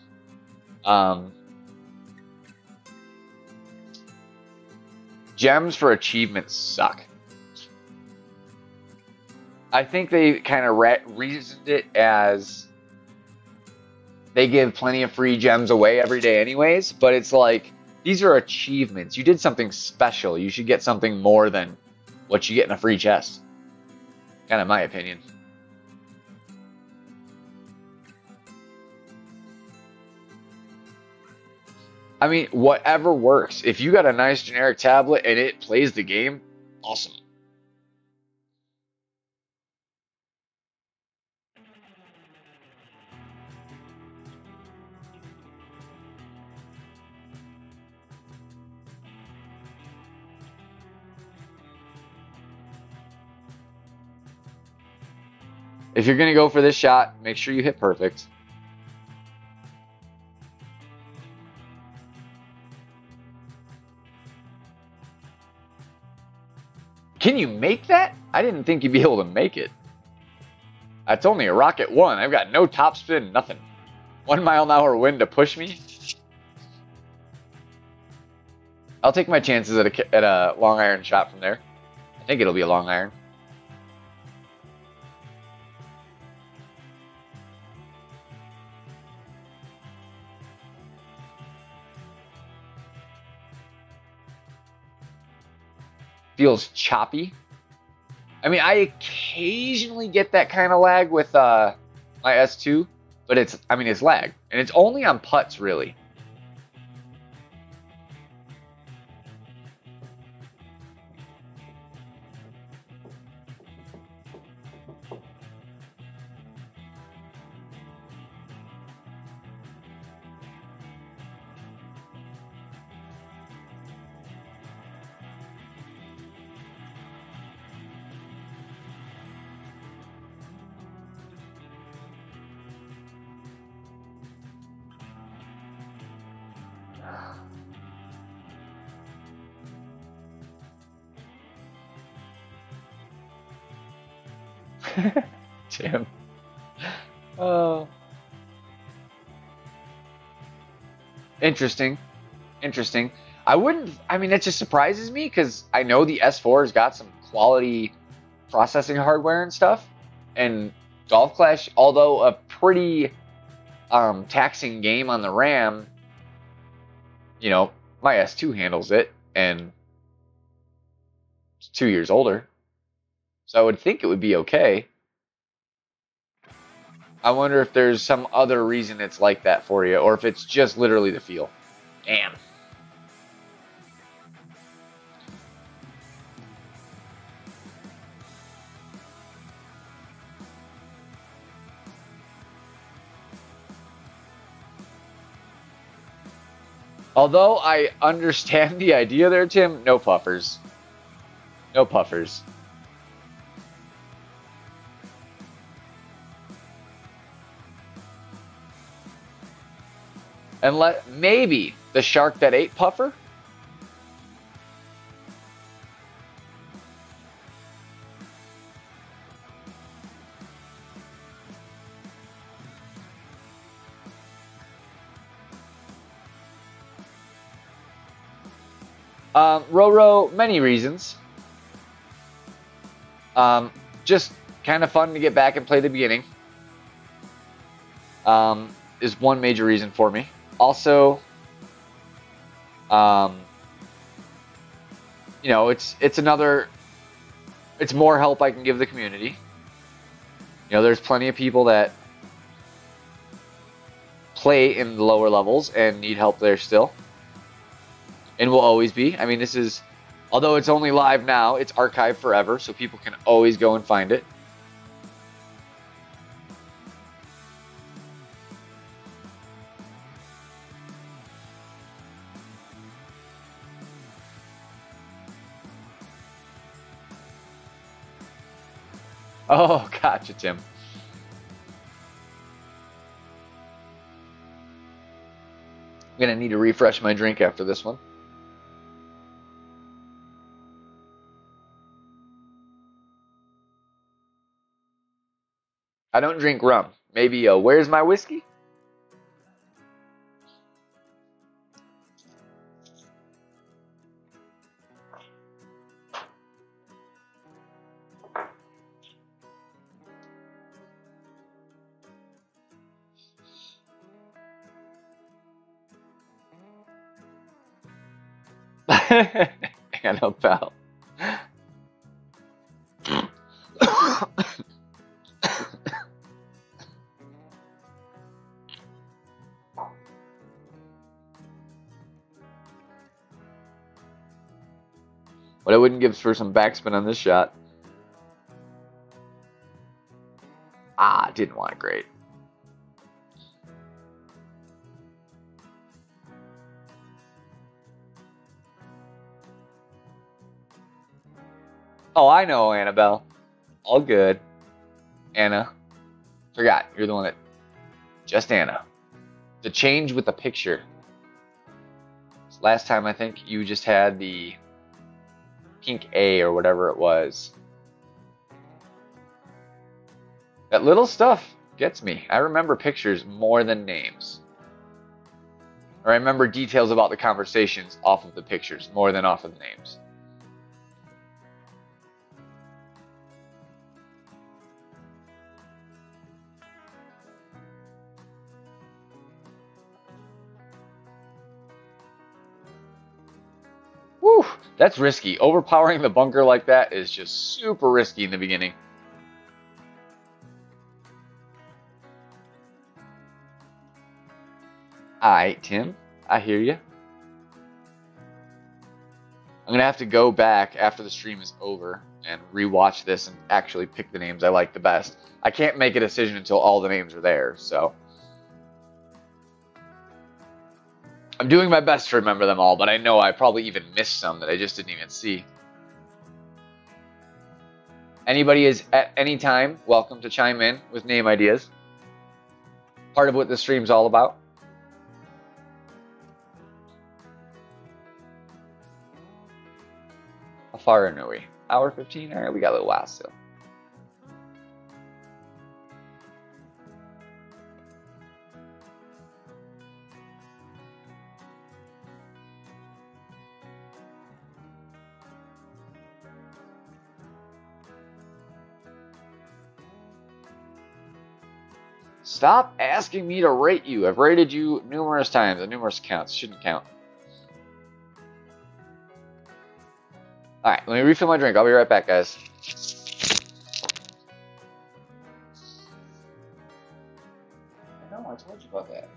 Gems for achievements suck. I think they kind of reasoned it as they give plenty of free gems away every day anyways, but it's like, these are achievements. You did something special. You should get something more than what you get in a free chest. Kind of my opinion. I mean, whatever works. If you got a nice generic tablet and it plays the game, awesome. If you're going to go for this shot, make sure you hit perfect. Can you make that? I didn't think you'd be able to make it. That's only a rocket 1. I've got no topspin, nothing. 1 mile-an-hour wind to push me. I'll take my chances at a long iron shot from there. I think it'll be a long iron. Feels choppy. I mean, I occasionally get that kind of lag with my S2, but it's lag, and it's only on putts, really. Jim. Oh. Interesting. Interesting. I mean, it just surprises me because I know the S4 has got some quality processing hardware and stuff. And Golf Clash, although a pretty taxing game on the RAM, you know, my S2 handles it, and it's 2 years older. So I would think it would be okay. I wonder if there's some other reason it's like that for you, or if it's just literally the feel. Damn. Although I understand the idea there, Tim, no puffers. No puffers. And maybe the shark that ate puffer? Roro, many reasons. Just kind of fun to get back and play the beginning. Is one major reason for me. Also, you know, it's more help I can give the community. You know, there's plenty of people that play in the lower levels and need help there still. And will always be. I mean, this is, although it's only live now, it's archived forever, so people can always go and find it. Oh, gotcha, Tim. I'm gonna need to refresh my drink after this one. I don't drink rum. Maybe where's my whiskey? Annabelle. What I wouldn't give for some backspin on this shot. Ah, didn't want it great. Oh, I know, Annabelle. All good. Anna. Forgot, you're the one that... Just Anna. The change with the picture. Last time, I think, you just had the pink A or whatever it was. That little stuff gets me. I remember pictures more than names. Or I remember details about the conversations off of the pictures more than off of the names. Whew, that's risky. Overpowering the bunker like that is just super risky in the beginning. Alright, Tim. I hear you. I'm going to have to go back after the stream is over and rewatch this and actually pick the names I like the best. I can't make a decision until all the names are there, so... I'm doing my best to remember them all, but I know I probably even missed some that I just didn't even see. Anybody is at any time welcome to chime in with name ideas. Part of what the stream's all about. How far in are we? Hour 15? Alright, we got a little while still. Stop asking me to rate you. I've rated you numerous times on numerous accounts. Shouldn't count. Alright, let me refill my drink. I'll be right back, guys. know. I told you about that.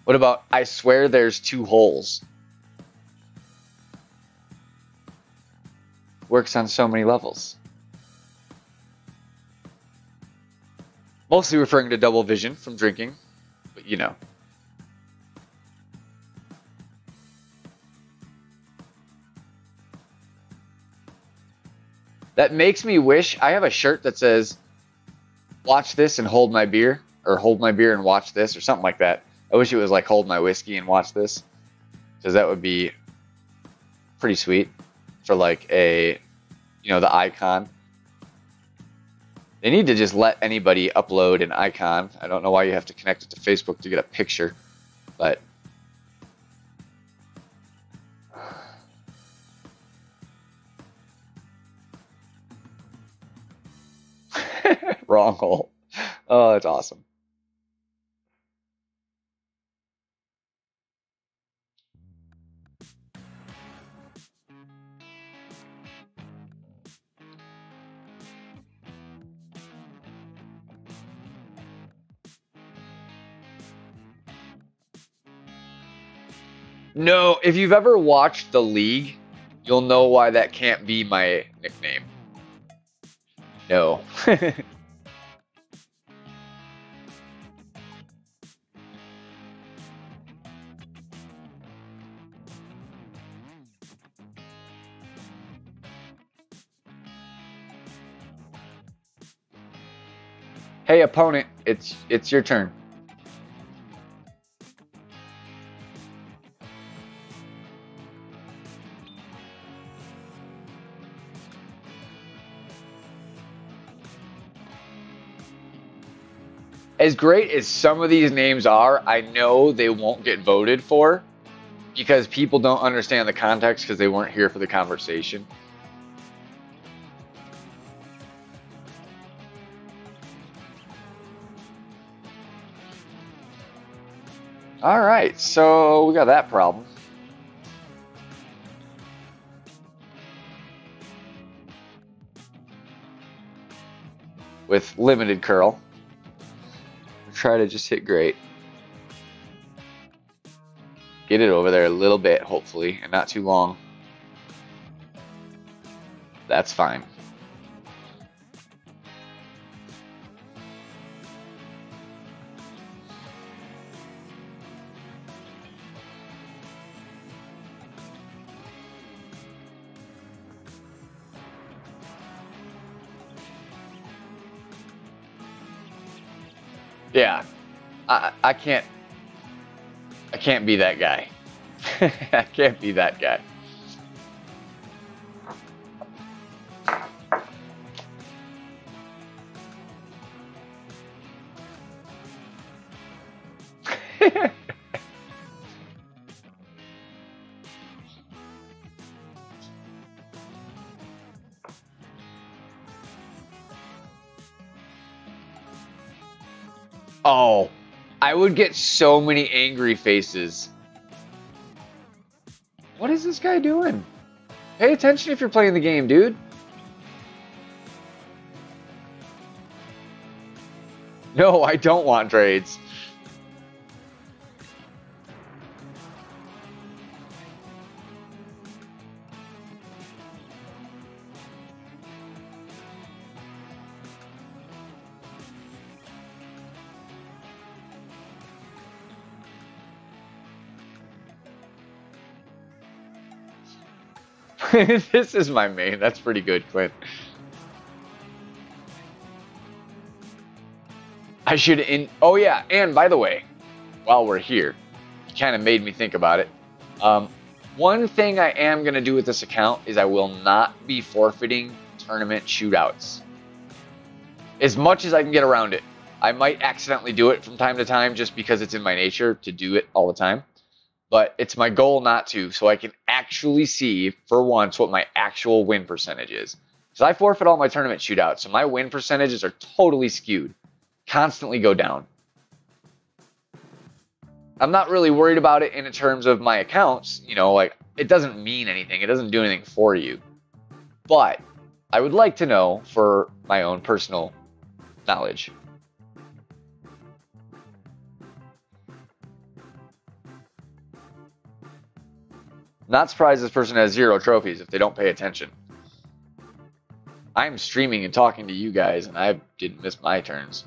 What about, I swear there's 2 holes? Works on so many levels. Mostly referring to double vision from drinking, but you know. That makes me wish, I have a shirt that says, watch this and hold my beer, or hold my beer and watch this, or something like that. I wish it was like hold my whiskey and watch this, because that would be pretty sweet for like a, you know, the icon. They need to just let anybody upload an icon. I don't know why you have to connect it to Facebook to get a picture, but wrong hole. Oh, that's awesome. No, if you've ever watched The League, you'll know why that can't be my nickname. No. Hey opponent, it's your turn. As great as some of these names are, I know they won't get voted for because people don't understand the context because they weren't here for the conversation. All right, so we got that problem. With limited curl. Try to just hit great. Get it over there a little bit, hopefully, and not too long. That's fine. Yeah, I can't be that guy. I can't be that guy. Oh, I would get so many angry faces. What is this guy doing? Pay attention if you're playing the game, dude. No, I don't want trades. This is my main. That's pretty good, Clint. I should oh yeah, and by the way, while we're here, it kind of made me think about it. One thing I am going to do with this account is I will not be forfeiting tournament shootouts. As much as I can get around it. I might accidentally do it from time to time just because it's in my nature to do it all the time. But it's my goal not to, so I can actually see, for once, what my actual win percentage is. Because I forfeit all my tournament shootouts, so my win percentages are totally skewed. Constantly go down. I'm not really worried about it in terms of my accounts. You know, like, it doesn't mean anything. It doesn't do anything for you. But I would like to know for my own personal knowledge. Not surprised this person has 0 trophies if they don't pay attention. I'm streaming and talking to you guys, and I didn't miss my turns.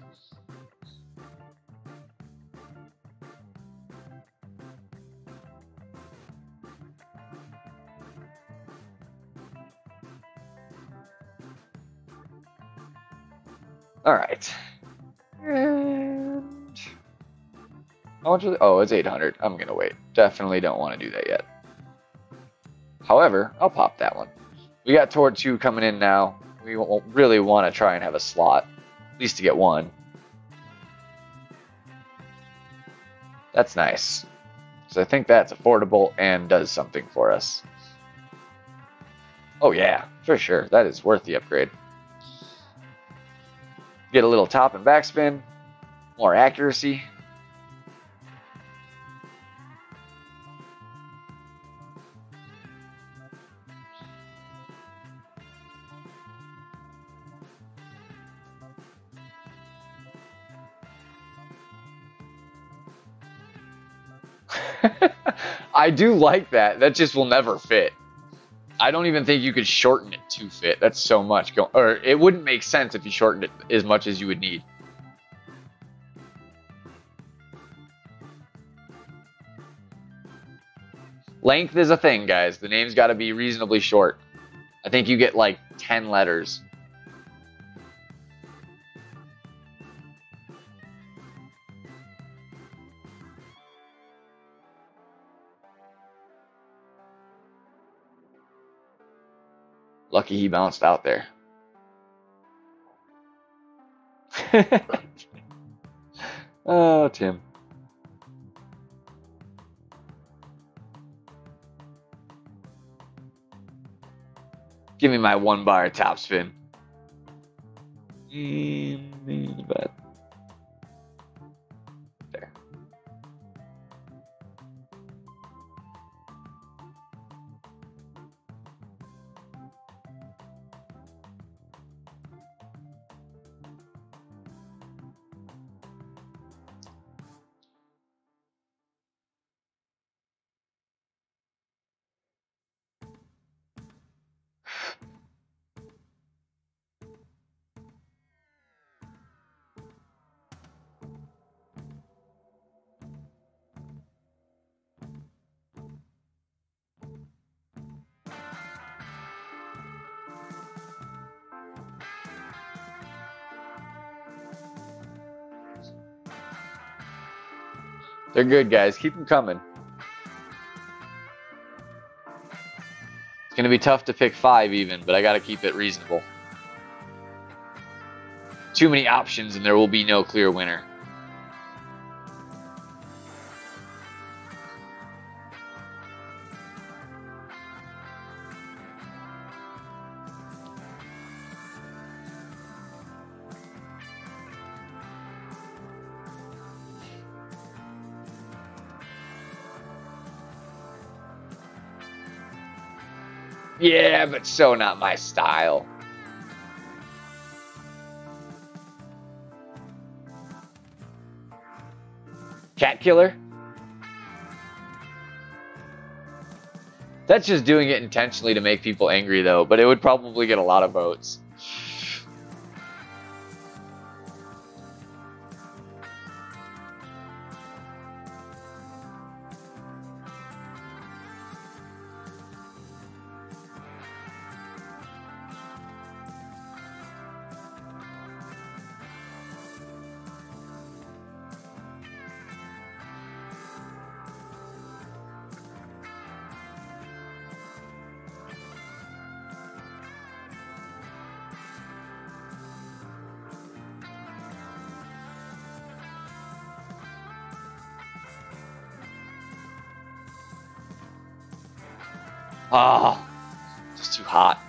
All right. And how much is it? Oh, it's 800. I'm gonna wait. Definitely don't want to do that yet. However, I'll pop that one. We got Toward 2 coming in now. We won't really want to try and have a slot, at least to get one. That's nice. So I think that's affordable and does something for us. Oh yeah, for sure. That is worth the upgrade. Get a little top and backspin, more accuracy. I do like that. That just will never fit. I don't even think you could shorten it to fit. That's so much. Or it wouldn't make sense if you shortened it as much as you would need. Length is a thing, guys. The name's got to be reasonably short. I think you get like 10 letters. Lucky he bounced out there. Oh, Tim. Give me my 1-bar top spin. But there. They're good, guys. Keep them coming. It's going to be tough to pick 5 even, but I got to keep it reasonable. Too many options and there will be no clear winner. Yeah, but so not my style. Cat killer? That's just doing it intentionally to make people angry, though, but it would probably get a lot of votes. Ah, just too hot.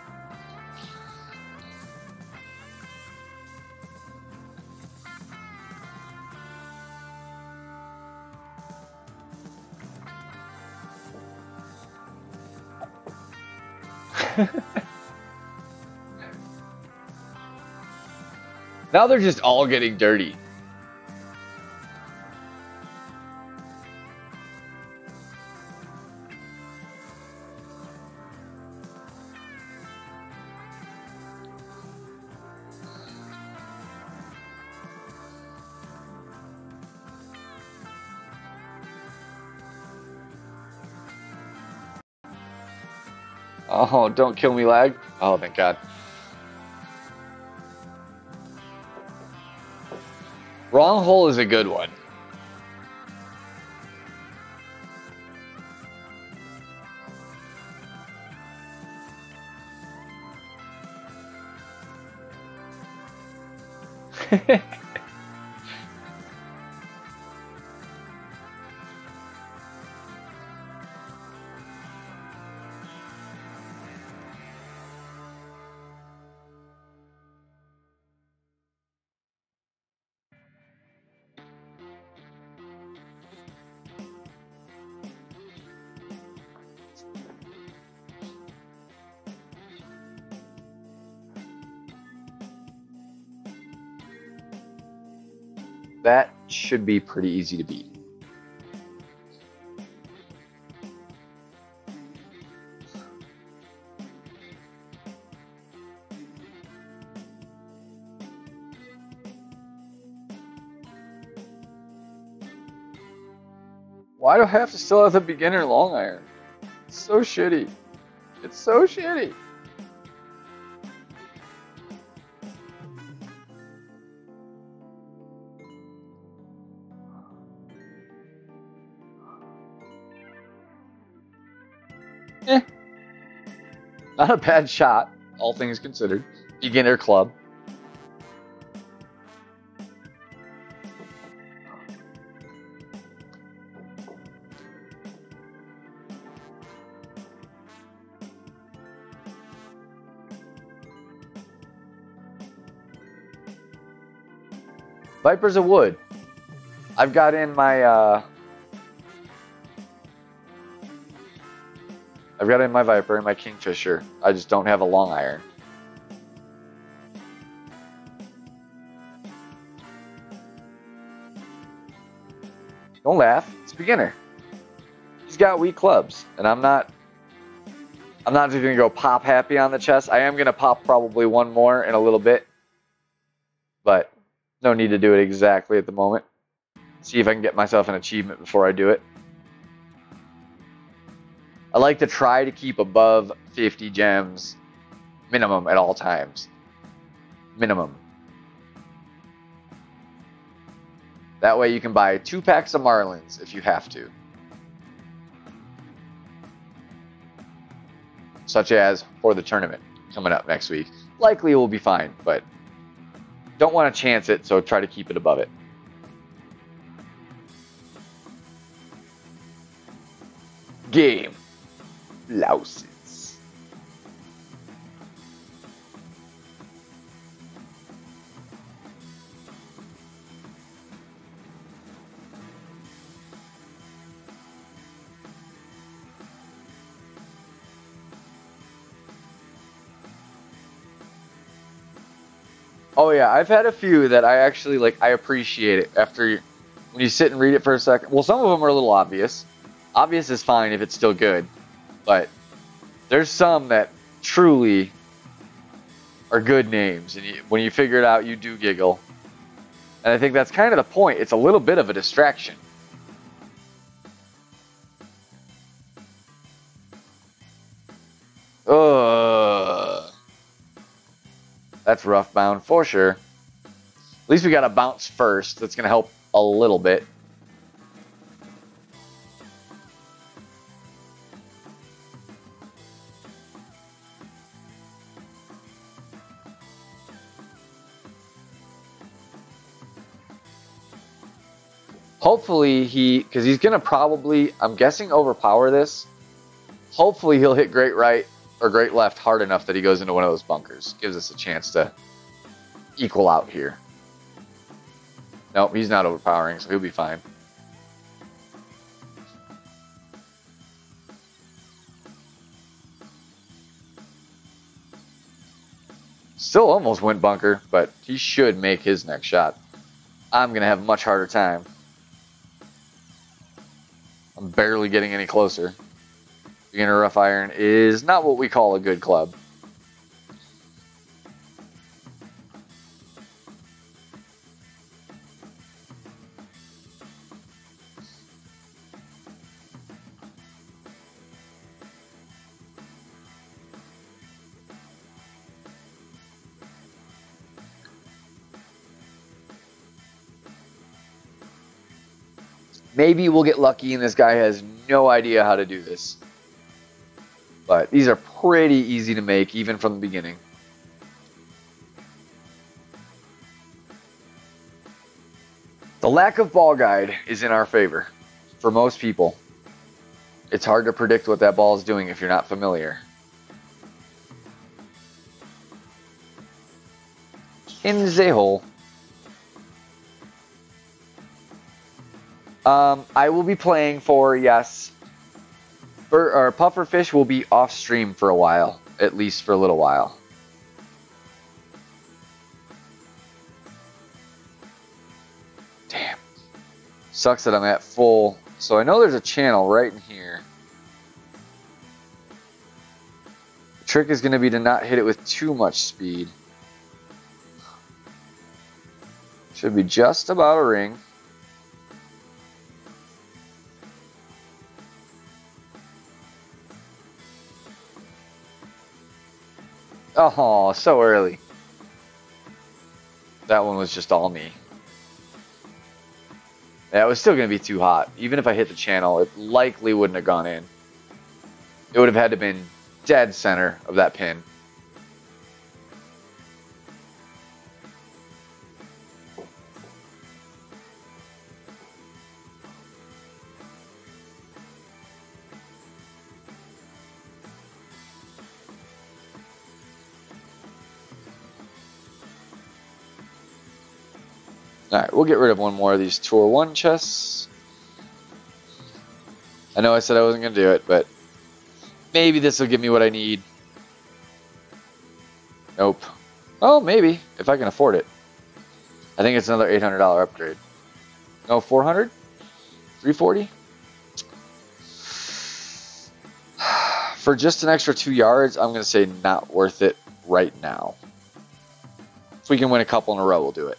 Now they're just all getting dirty. Oh, don't kill me, lag. Oh, thank God. Wrong hole is a good one. That should be pretty easy to beat. Why do I have to still have the beginner long iron? It's so shitty. It's so shitty. Not a bad shot, all things considered. Beginner club. Vipers of wood. I've got in my Viper and my Kingfisher. I just don't have a long iron. Don't laugh. It's a beginner. He's got weak clubs, and I'm not just gonna go pop happy on the chest. I am gonna pop probably one more in a little bit, but no need to do it exactly at the moment. See if I can get myself an achievement before I do it. I like to try to keep above 50 gems minimum at all times. Minimum. That way you can buy 2 packs of Marlins if you have to. Such as for the tournament coming up next week. Likely it will be fine, but don't want to chance it, so try to keep it above it. Game. Blouses. Oh yeah, I've had a few that I actually like. I appreciate it after when you sit and read it for a second. Well, some of them are a little obvious. Obvious is fine if it's still good. But there's some that truly are good names, and when you figure it out, you do giggle. And I think that's kind of the point. It's a little bit of a distraction. Ugh. That's rough bound for sure. At least we got a bounce first. That's going to help a little bit. Hopefully because he's going to probably, I'm guessing, overpower this. Hopefully he'll hit great right or great left hard enough that he goes into one of those bunkers. Gives us a chance to equal out here. Nope, he's not overpowering, so he'll be fine. Still almost went bunker, but he should make his next shot. I'm going to have a much harder time. I'm barely getting any closer. Beginner rough iron is not what we call a good club. Maybe we'll get lucky and this guy has no idea how to do this. But these are pretty easy to make, even from the beginning. The lack of ball guide is in our favor. For most people, it's hard to predict what that ball is doing if you're not familiar. In the hole. I will be playing for, yes, or pufferfish will be off stream for a while, at least for a little while. Damn. Sucks that I'm at full. So I know there's a channel right in here. The trick is going to be to not hit it with too much speed. Should be just about a ring. Oh, so early. That one was just all me. Yeah, it was still going to be too hot. Even if I hit the channel, it likely wouldn't have gone in. It would have had to have been dead center of that pin. Alright, we'll get rid of one more of these Tour 1 chests. I know I said I wasn't going to do it, but maybe this will give me what I need. Nope. Oh, maybe, if I can afford it. I think it's another $800 upgrade. No, 400? 340? For just an extra 2 yards, I'm going to say not worth it right now. If we can win a couple in a row, we'll do it.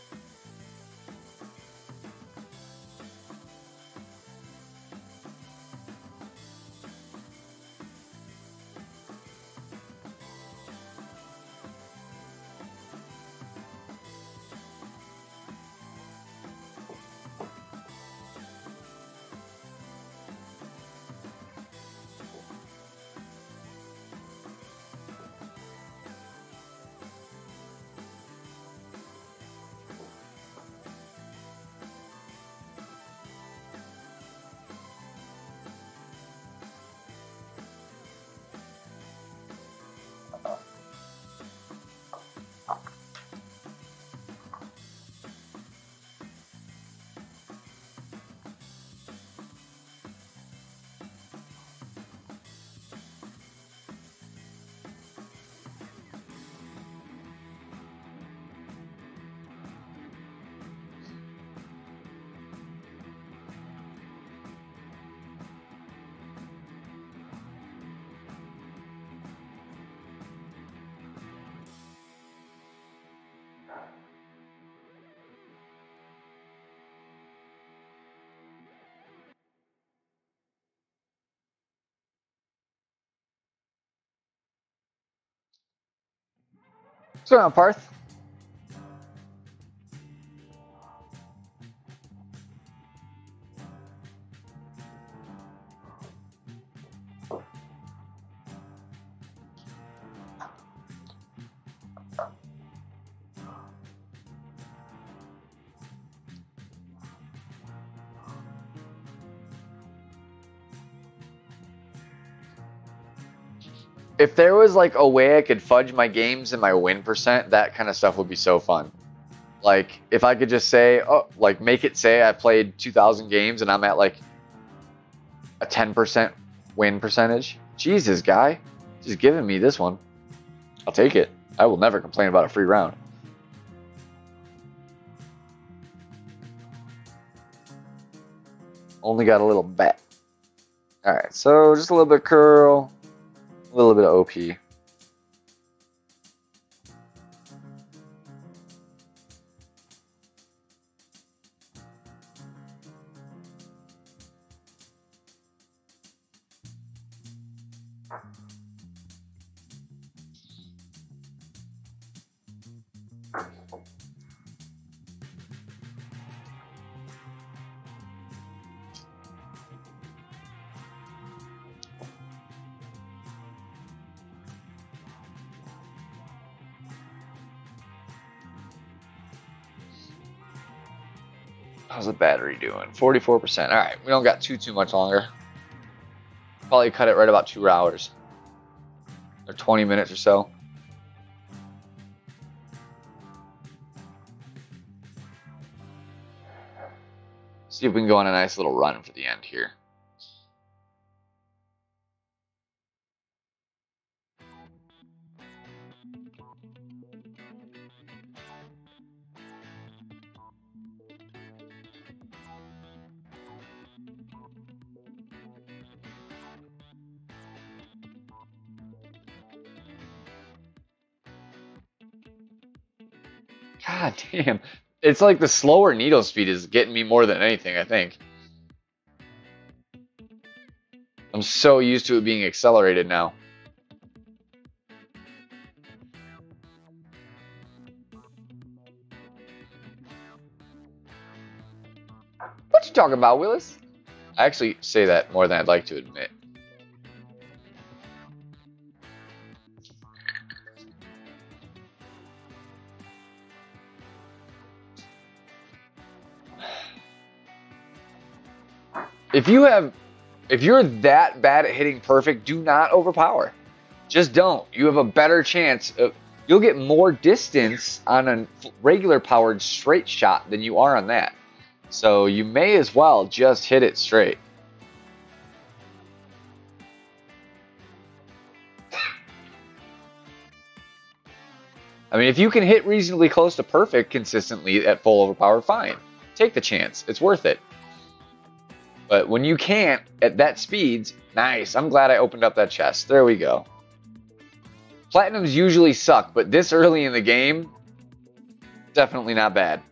What's going on, Parth? If there was like a way I could fudge my games and my win percent, that kind of stuff would be so fun. Like if I could just say, oh, like make it say I played 2,000 games and I'm at like a 10% win percentage. Jesus, guy, just giving me this one. I'll take it. I will never complain about a free round. Only got a little bet. All right, so just a little bit of curl, a little bit of OP. How's the battery doing? 44%. All right, we don't got too much longer. Probably cut it right about 2 hours. Or 20 minutes or so. See if we can go on a nice little run for the end here. God damn. It's like the slower needle speed is getting me more than anything, I think. I'm so used to it being accelerated now. What you talking about, Willis? I actually say that more than I'd like to admit. If you're that bad at hitting perfect, do not overpower. Just don't. You have a better chance of, you'll get more distance on a regular powered straight shot than you are on that. So you may as well just hit it straight. I mean, if you can hit reasonably close to perfect consistently at full overpower, fine. Take the chance. It's worth it. But when you can't at that speeds, nice. I'm glad I opened up that chest. There we go. Platinums usually suck, but this early in the game, definitely not bad.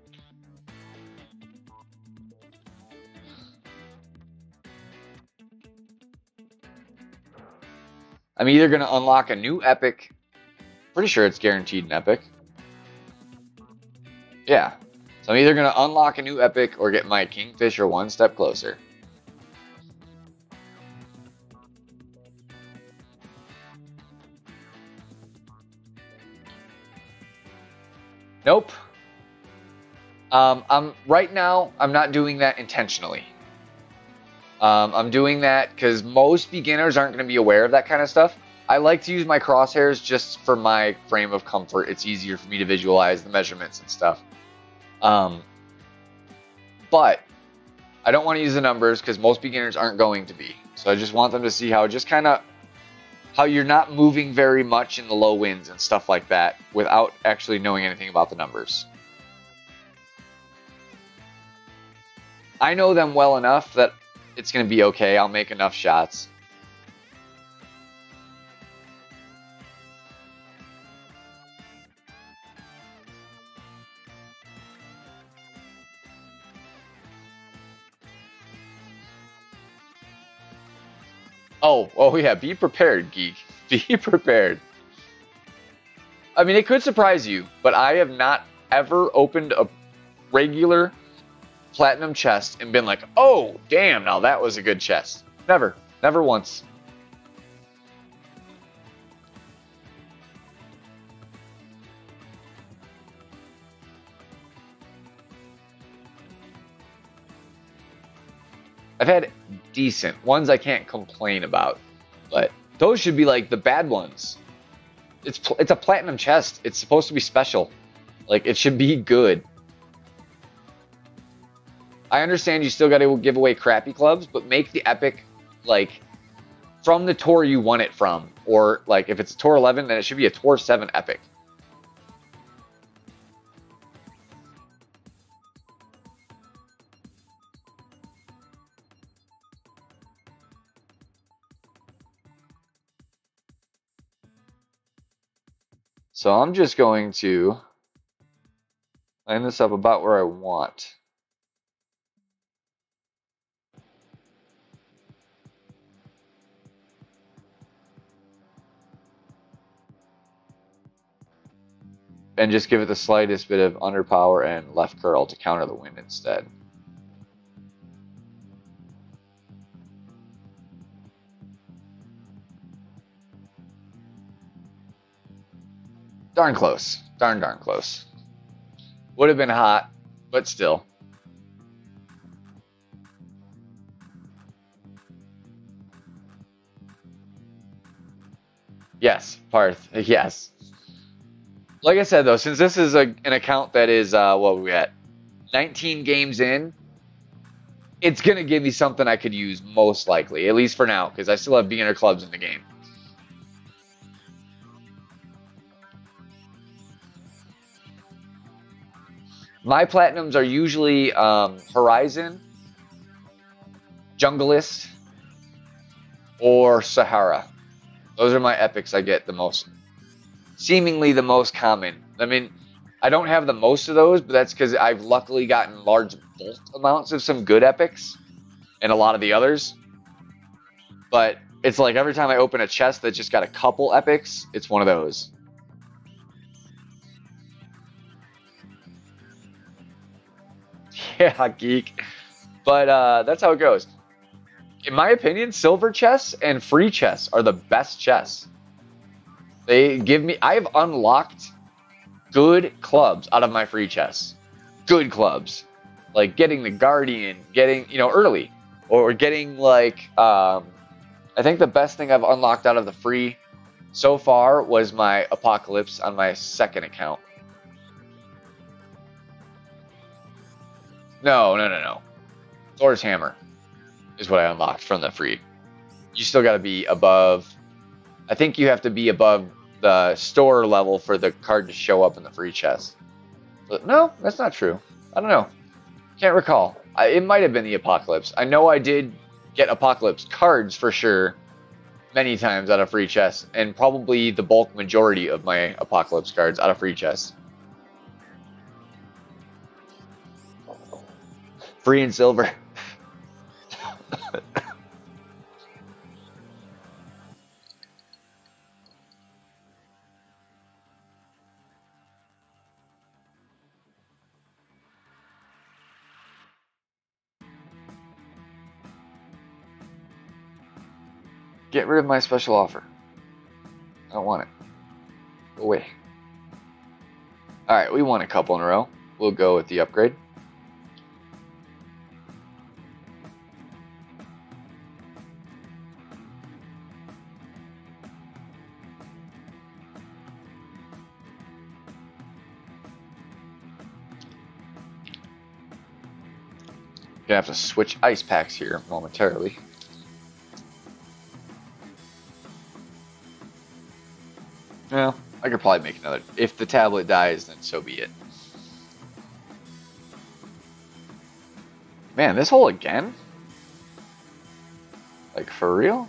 I'm either going to unlock a new epic. Pretty sure it's guaranteed an epic. Yeah. So I'm either going to unlock a new epic or get my Kingfisher one step closer. Nope. Right now, I'm not doing that intentionally. I'm doing that because most beginners aren't going to be aware of that kind of stuff. I like to use my crosshairs just for my frame of comfort. It's easier for me to visualize the measurements and stuff. But I don't want to use the numbers because most beginners aren't going to be. So I just want them to see how how you're not moving very much in the low winds and stuff like that without actually knowing anything about the numbers. I know them well enough that it's going to be okay. I'll make enough shots. Oh yeah, be prepared, geek. Be prepared. I mean, it could surprise you, but I have not ever opened a regular platinum chest and been like, oh, damn, now that was a good chest. Never. Never once. I've had decent ones I can't complain about, but Those should be like the bad ones. It's a platinum chest. It's supposed to be special. Like, it should be good. I understand you still got to give away crappy clubs, but make the epic, like, from the tour you won it from. Or, like, if it's a Tour 11, then it should be a Tour 7 epic. So I'm just going to line this up about where I want. And just give it the slightest bit of underpower and left curl to counter the wind instead. Darn close. Darn close. Would have been hot, but still. Yes, Parth. Yes. Like I said, though, since this is an account that is, what are we at? 19 games in, it's going to give me something I could use most likely, at least for now, because I still have beginner clubs in the game. My platinums are usually Horizon, Jungleist, or Sahara. Those are my epics I get the most. Seemingly the most common. I mean, I don't have the most of those, but that's because I've luckily gotten large bulk amounts of some good epics and a lot of the others. But it's like every time I open a chest that just got a couple epics, it's one of those. Yeah, geek. But that's how it goes. In my opinion, silver chests and free chests are the best chests. They give me... I've unlocked good clubs out of my free chests. Good clubs. Like getting the Guardian, getting, you know, early. Or getting, like... I think the best thing I've unlocked out of the free so far was my Apocalypse on my second account. No. Thor's Hammer is what I unlocked from the free. You still got to be above... I think you have to be above the store level for the card to show up in the free chest. But no, that's not true. I don't know. Can't recall. It might have been the Apocalypse. I know I did get Apocalypse cards for sure many times out of free chests, and probably the bulk majority of my Apocalypse cards out of free chests. Free and silver. Get rid of my special offer. I don't want it. Go away. Alright, we won a couple in a row. We'll go with the upgrade. Gonna have to switch ice packs here momentarily. Well, I could probably make another. If the tablet dies, then so be it. Man, this hole again? Like, for real?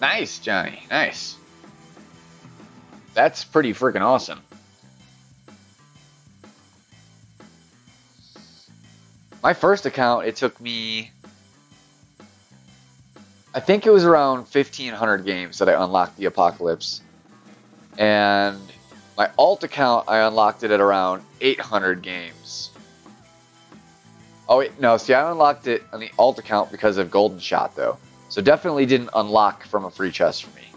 Nice, Johnny. Nice. That's pretty freaking awesome. My first account, it took me... I think it was around 1,500 games that I unlocked the Apocalypse. And My alt account, I unlocked it at around 800 games. Oh, wait, no. See, I unlocked it on the alt account because of Golden Shot, though. So definitely didn't unlock from a free chest for me.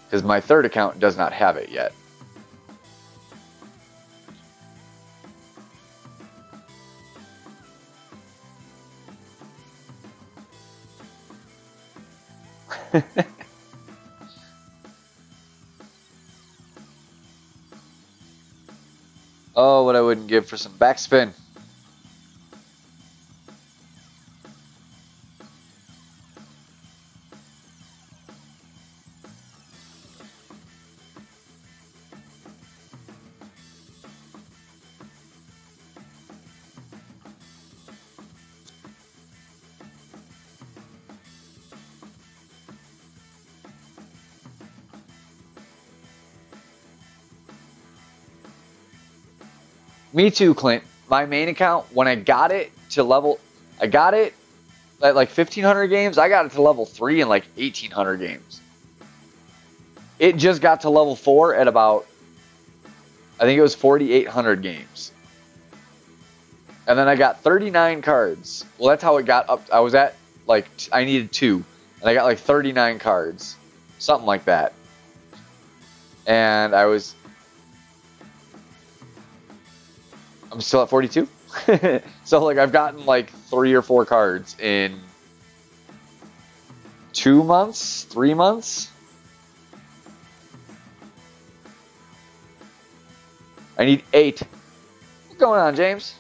Because my third account does not have it yet. Oh, what I wouldn't give for some backspin. Me too, Clint. My main account, when I got it to level, I got it at like 1,500 games. I got it to level 3 in like 1,800 games. It just got to level 4 at about, I think it was 4,800 games. And then I got 39 cards. Well, that's how it got up. I was at like, I needed 2. And I got like 39 cards. Something like that. And I'm still at 42. So like I've gotten like 3 or 4 cards in 2 months, 3 months. I need 8. What's going on, James?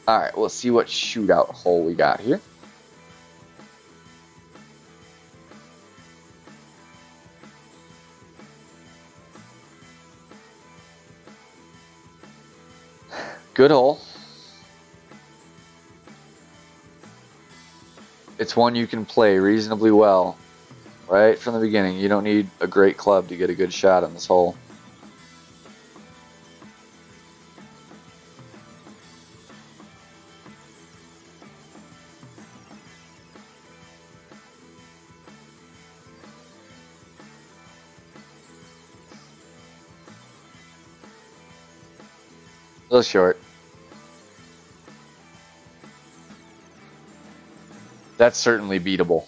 All right, let's see what shootout hole we got here. Good hole. It's one you can play reasonably well right from the beginning. You don't need a great club to get a good shot on this hole. A little short. That's certainly beatable.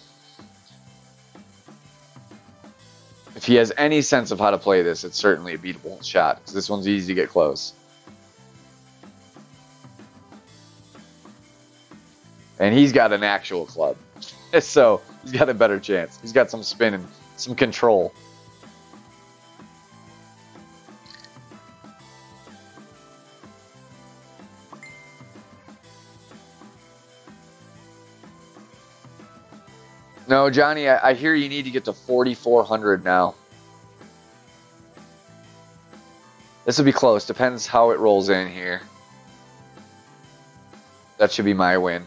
If he has any sense of how to play this, it's certainly a beatable shot, because this one's easy to get close. And he's got an actual club. So he's got a better chance. He's got some spin and some control. No, Johnny, I hear you need to get to 4,400 now. This will be close. Depends how it rolls in here. That should be my win.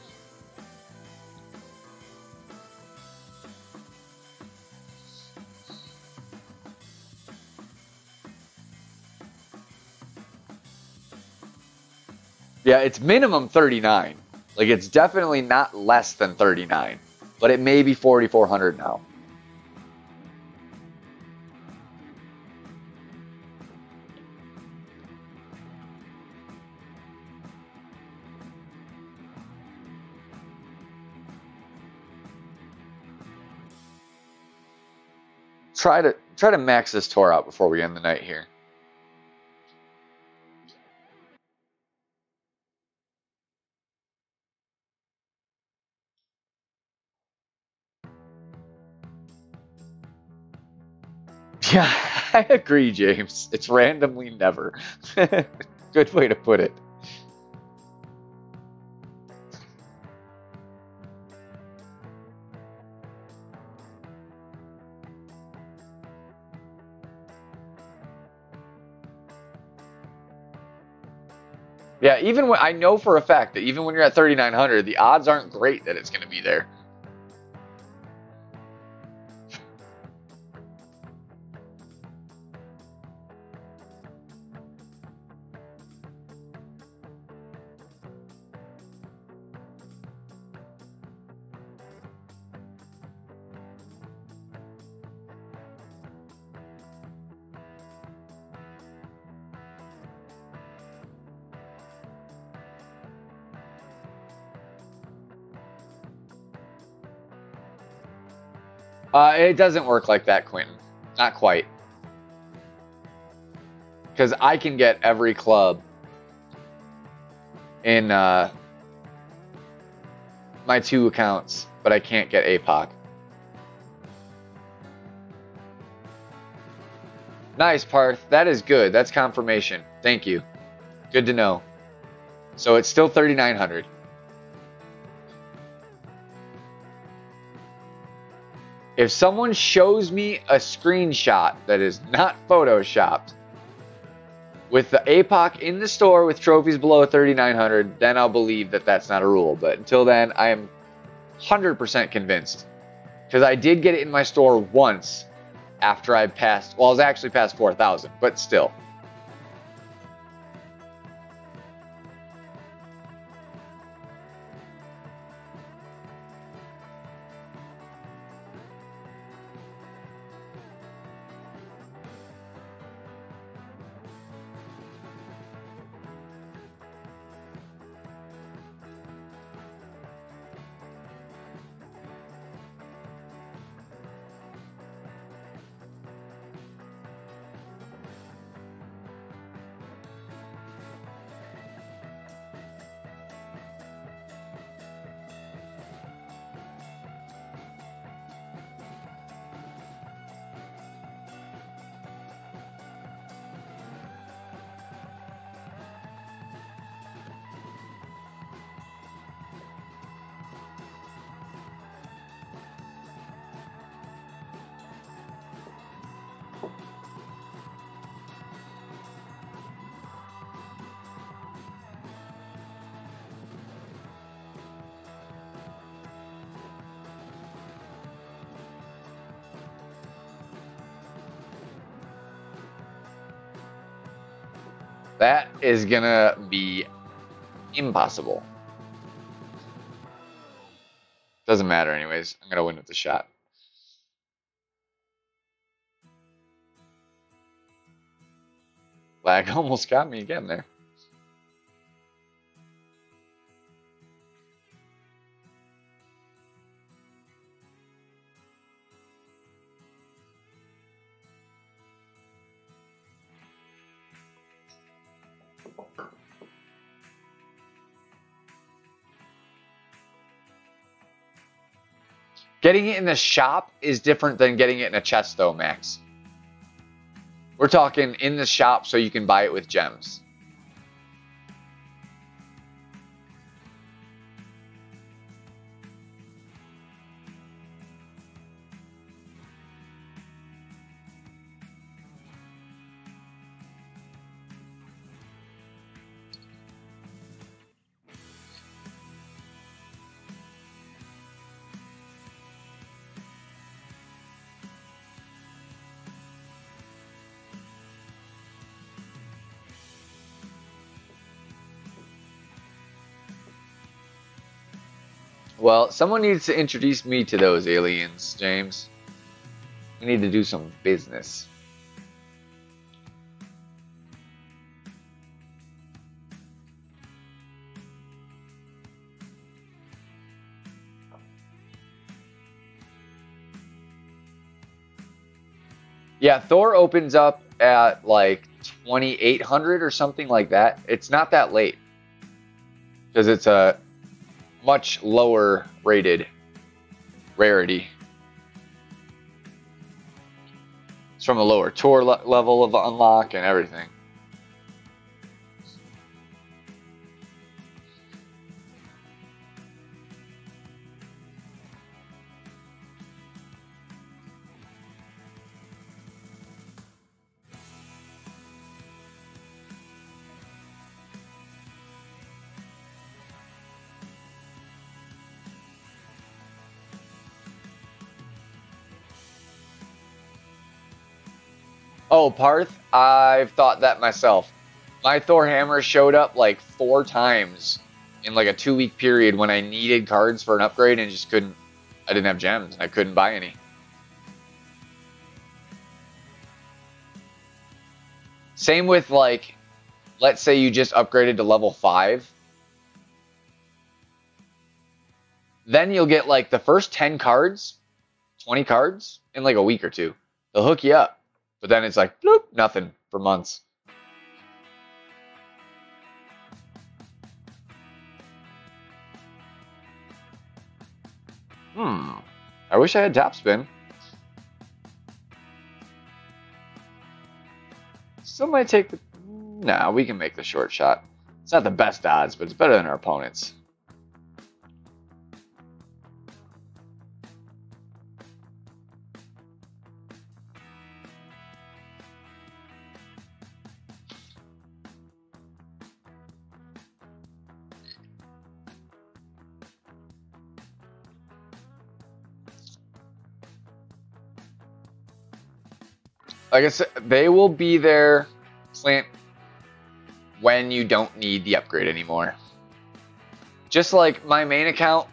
Yeah, it's minimum 39. Like, it's definitely not less than 39. But it may be 4,400 now. Try to max this tour out before we end the night here. Yeah, I agree, James. It's randomly never. Good way to put it. Yeah, even when I know for a fact that even when you're at 3,900, the odds aren't great that it's going to be there. It doesn't work like that, Quentin. Not quite. Because I can get every club in my 2 accounts, but I can't get APOC. Nice, Parth. That is good. That's confirmation. Thank you. Good to know. So it's still 3,900. If someone shows me a screenshot that is not photoshopped with the APOC in the store with trophies below 3,900, then I'll believe that that's not a rule. But until then, I am 100% convinced. Because I did get it in my store once after I passed, well, I was actually past 4,000, but still. That is gonna be impossible. Doesn't matter anyways. I'm gonna win with the shot. Lag almost got me again there. Getting it in the shop is different than getting it in a chest though, Max. We're talking in the shop so you can buy it with gems. Well, someone needs to introduce me to those aliens, James. We need to do some business. Yeah, Thor opens up at like 2,800 or something like that. It's not that late because it's a much lower rated rarity. It's from a lower tour level of unlock and everything. Oh, Parth, I've thought that myself. My Thor hammer showed up like 4 times in like a 2-week period when I needed cards for an upgrade and just couldn't. I didn't have gems. I couldn't buy any. Same with like, let's say you just upgraded to level 5. Then you'll get like the first 10 cards, 20 cards in like a week or two. They'll hook you up. But then it's like, bloop, nothing for months. I wish I had top spin. Still might take the... Nah, we can make the short shot. It's not the best odds, but it's better than our opponents. Like I said, they will be there, Clint, when you don't need the upgrade anymore. Just like my main account,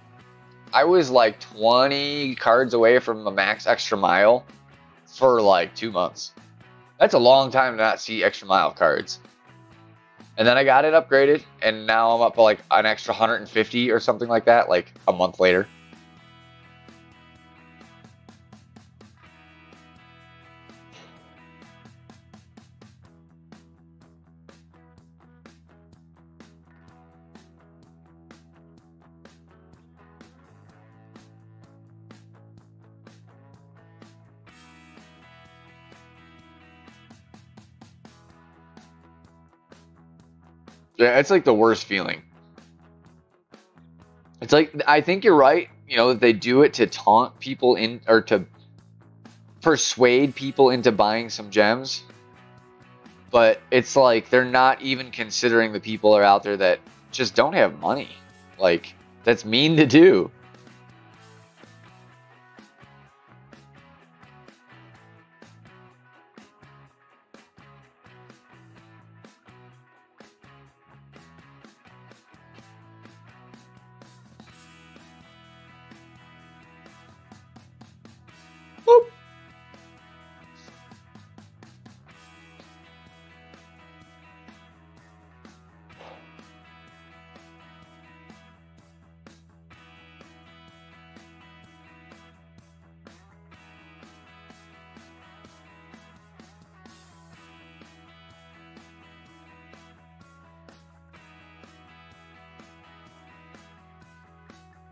I was like 20 cards away from a max extra mile for like 2 months. That's a long time to not see extra mile cards. And then I got it upgraded, and now I'm up to like an extra 150 or something like that, like a month later. Yeah, it's like the worst feeling. It's like, I think you're right, you know, that they do it to taunt people in, or to persuade people into buying some gems. But it's like they're not even considering the people that are out there that just don't have money. Like, that's mean to do. Boop.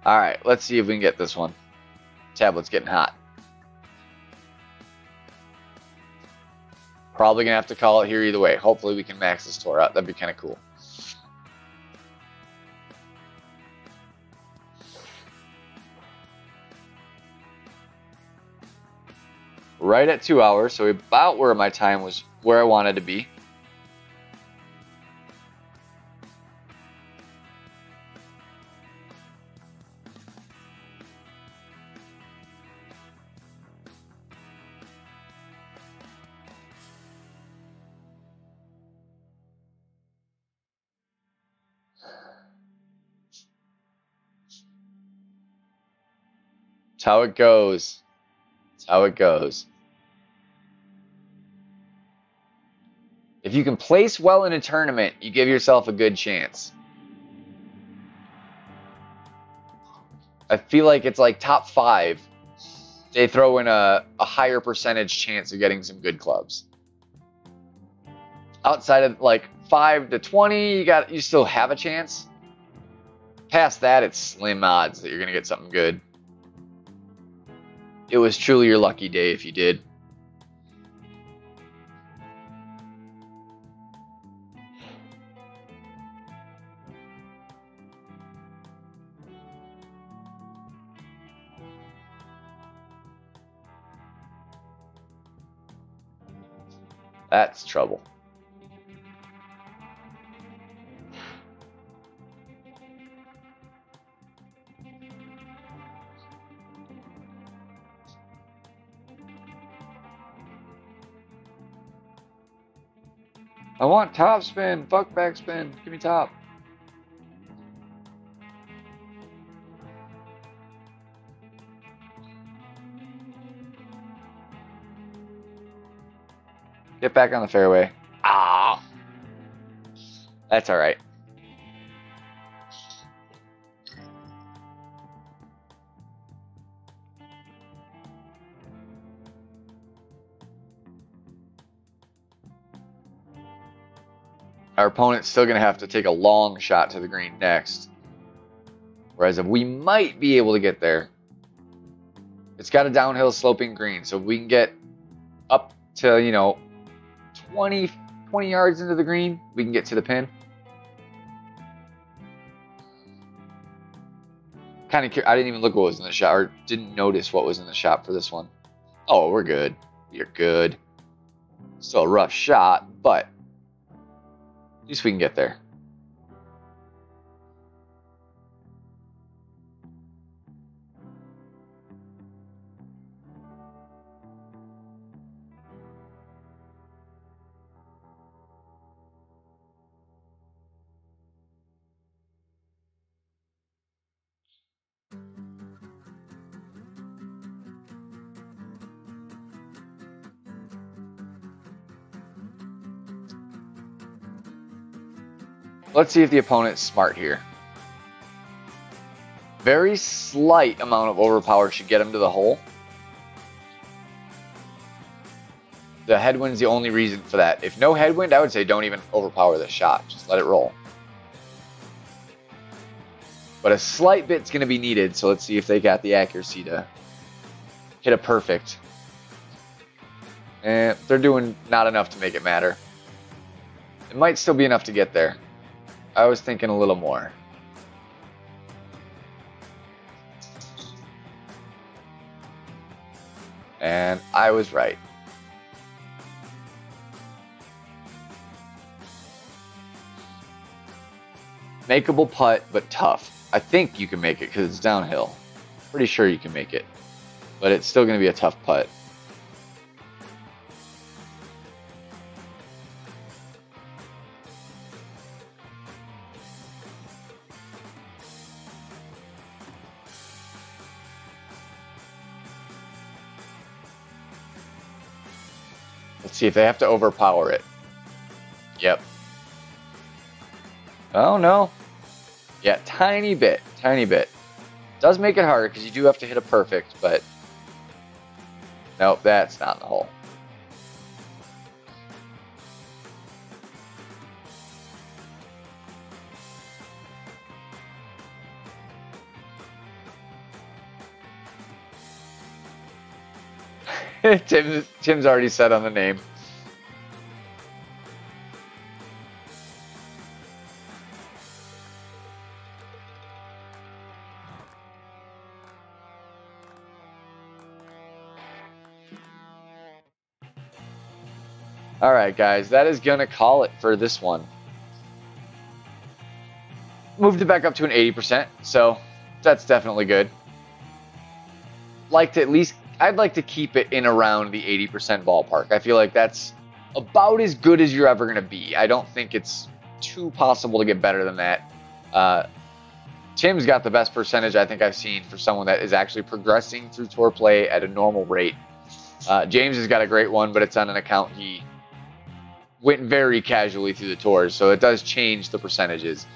All right, let's see if we can get this one. Tablet's getting hot. Probably gonna have to call it here either way. Hopefully we can max this tour out. That'd be kind of cool. Right at 2 hours, so about where my time was, where I wanted to be. It's how it goes. It's how it goes. If you can place well in a tournament, you give yourself a good chance. I feel like it's like top 5. They throw in a higher percentage chance of getting some good clubs. Outside of like 5 to 20, you still have a chance. Past that, it's slim odds that you're gonna get something good. It was truly your lucky day if you did. That's trouble. I want top spin. Fuck back spin. Give me top. Get back on the fairway. Ah. That's all right. Our opponent's still going to have to take a long shot to the green next. Whereas if we might be able to get there. It's got a downhill sloping green. So if we can get up to, you know, 20 yards into the green, we can get to the pin. Kind of I didn't even look what was in the shot, or didn't notice what was in the shot for this one. Oh, we're good. You're good. Still a rough shot, but at least we can get there. Let's see if the opponent's smart here. Very slight amount of overpower should get him to the hole. The headwind's the only reason for that. If no headwind, I would say don't even overpower the shot. Just let it roll. But a slight bit's going to be needed, so let's see if they got the accuracy to hit a perfect. And they're doing not enough to make it matter. It might still be enough to get there. I was thinking a little more. And I was right. Makeable putt, but tough. I think you can make it because it's downhill. Pretty sure you can make it. But it's still going to be a tough putt. Let's see if they have to overpower it. Yep. Oh, no. Yeah, tiny bit. Tiny bit. Does make it harder because you do have to hit a perfect, but nope, that's not in the hole. Tim's already said on the name. All right, guys, that is going to call it for this one. Moved it back up to an 80%, so that's definitely good. I'd like to keep it in around the 80% ballpark. I feel like that's about as good as you're ever going to be. I don't think it's too possible to get better than that. Tim's got the best percentage I think I've seen for someone that is actually progressing through tour play at a normal rate. James has got a great one, but it's on an account he went very casually through the tours, so it does change the percentages.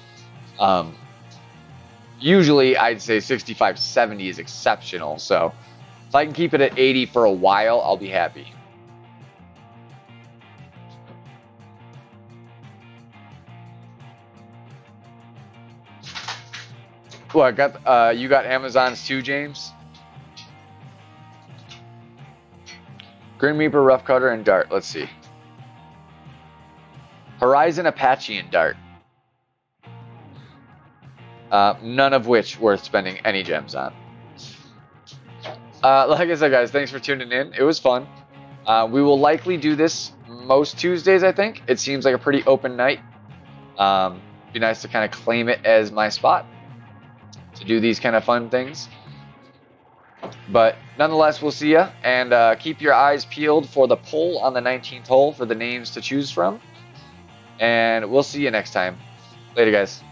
Usually, I'd say 65-70 is exceptional, so if I can keep it at 80 for a while, I'll be happy. Well, you got Amazons too, James? Grim Reaper, Rough Cutter, and Dart. Let's see. Horizon, Apache, and Dart. None of which worth spending any gems on. Like I said, guys, thanks for tuning in. It was fun. We will likely do this most Tuesdays, I think. It seems like a pretty open night. Be nice to kind of claim it as my spot to do these kind of fun things. But nonetheless, we'll see ya. And keep your eyes peeled for the poll on the 19th hole for the names to choose from. And we'll see you next time. Later, guys.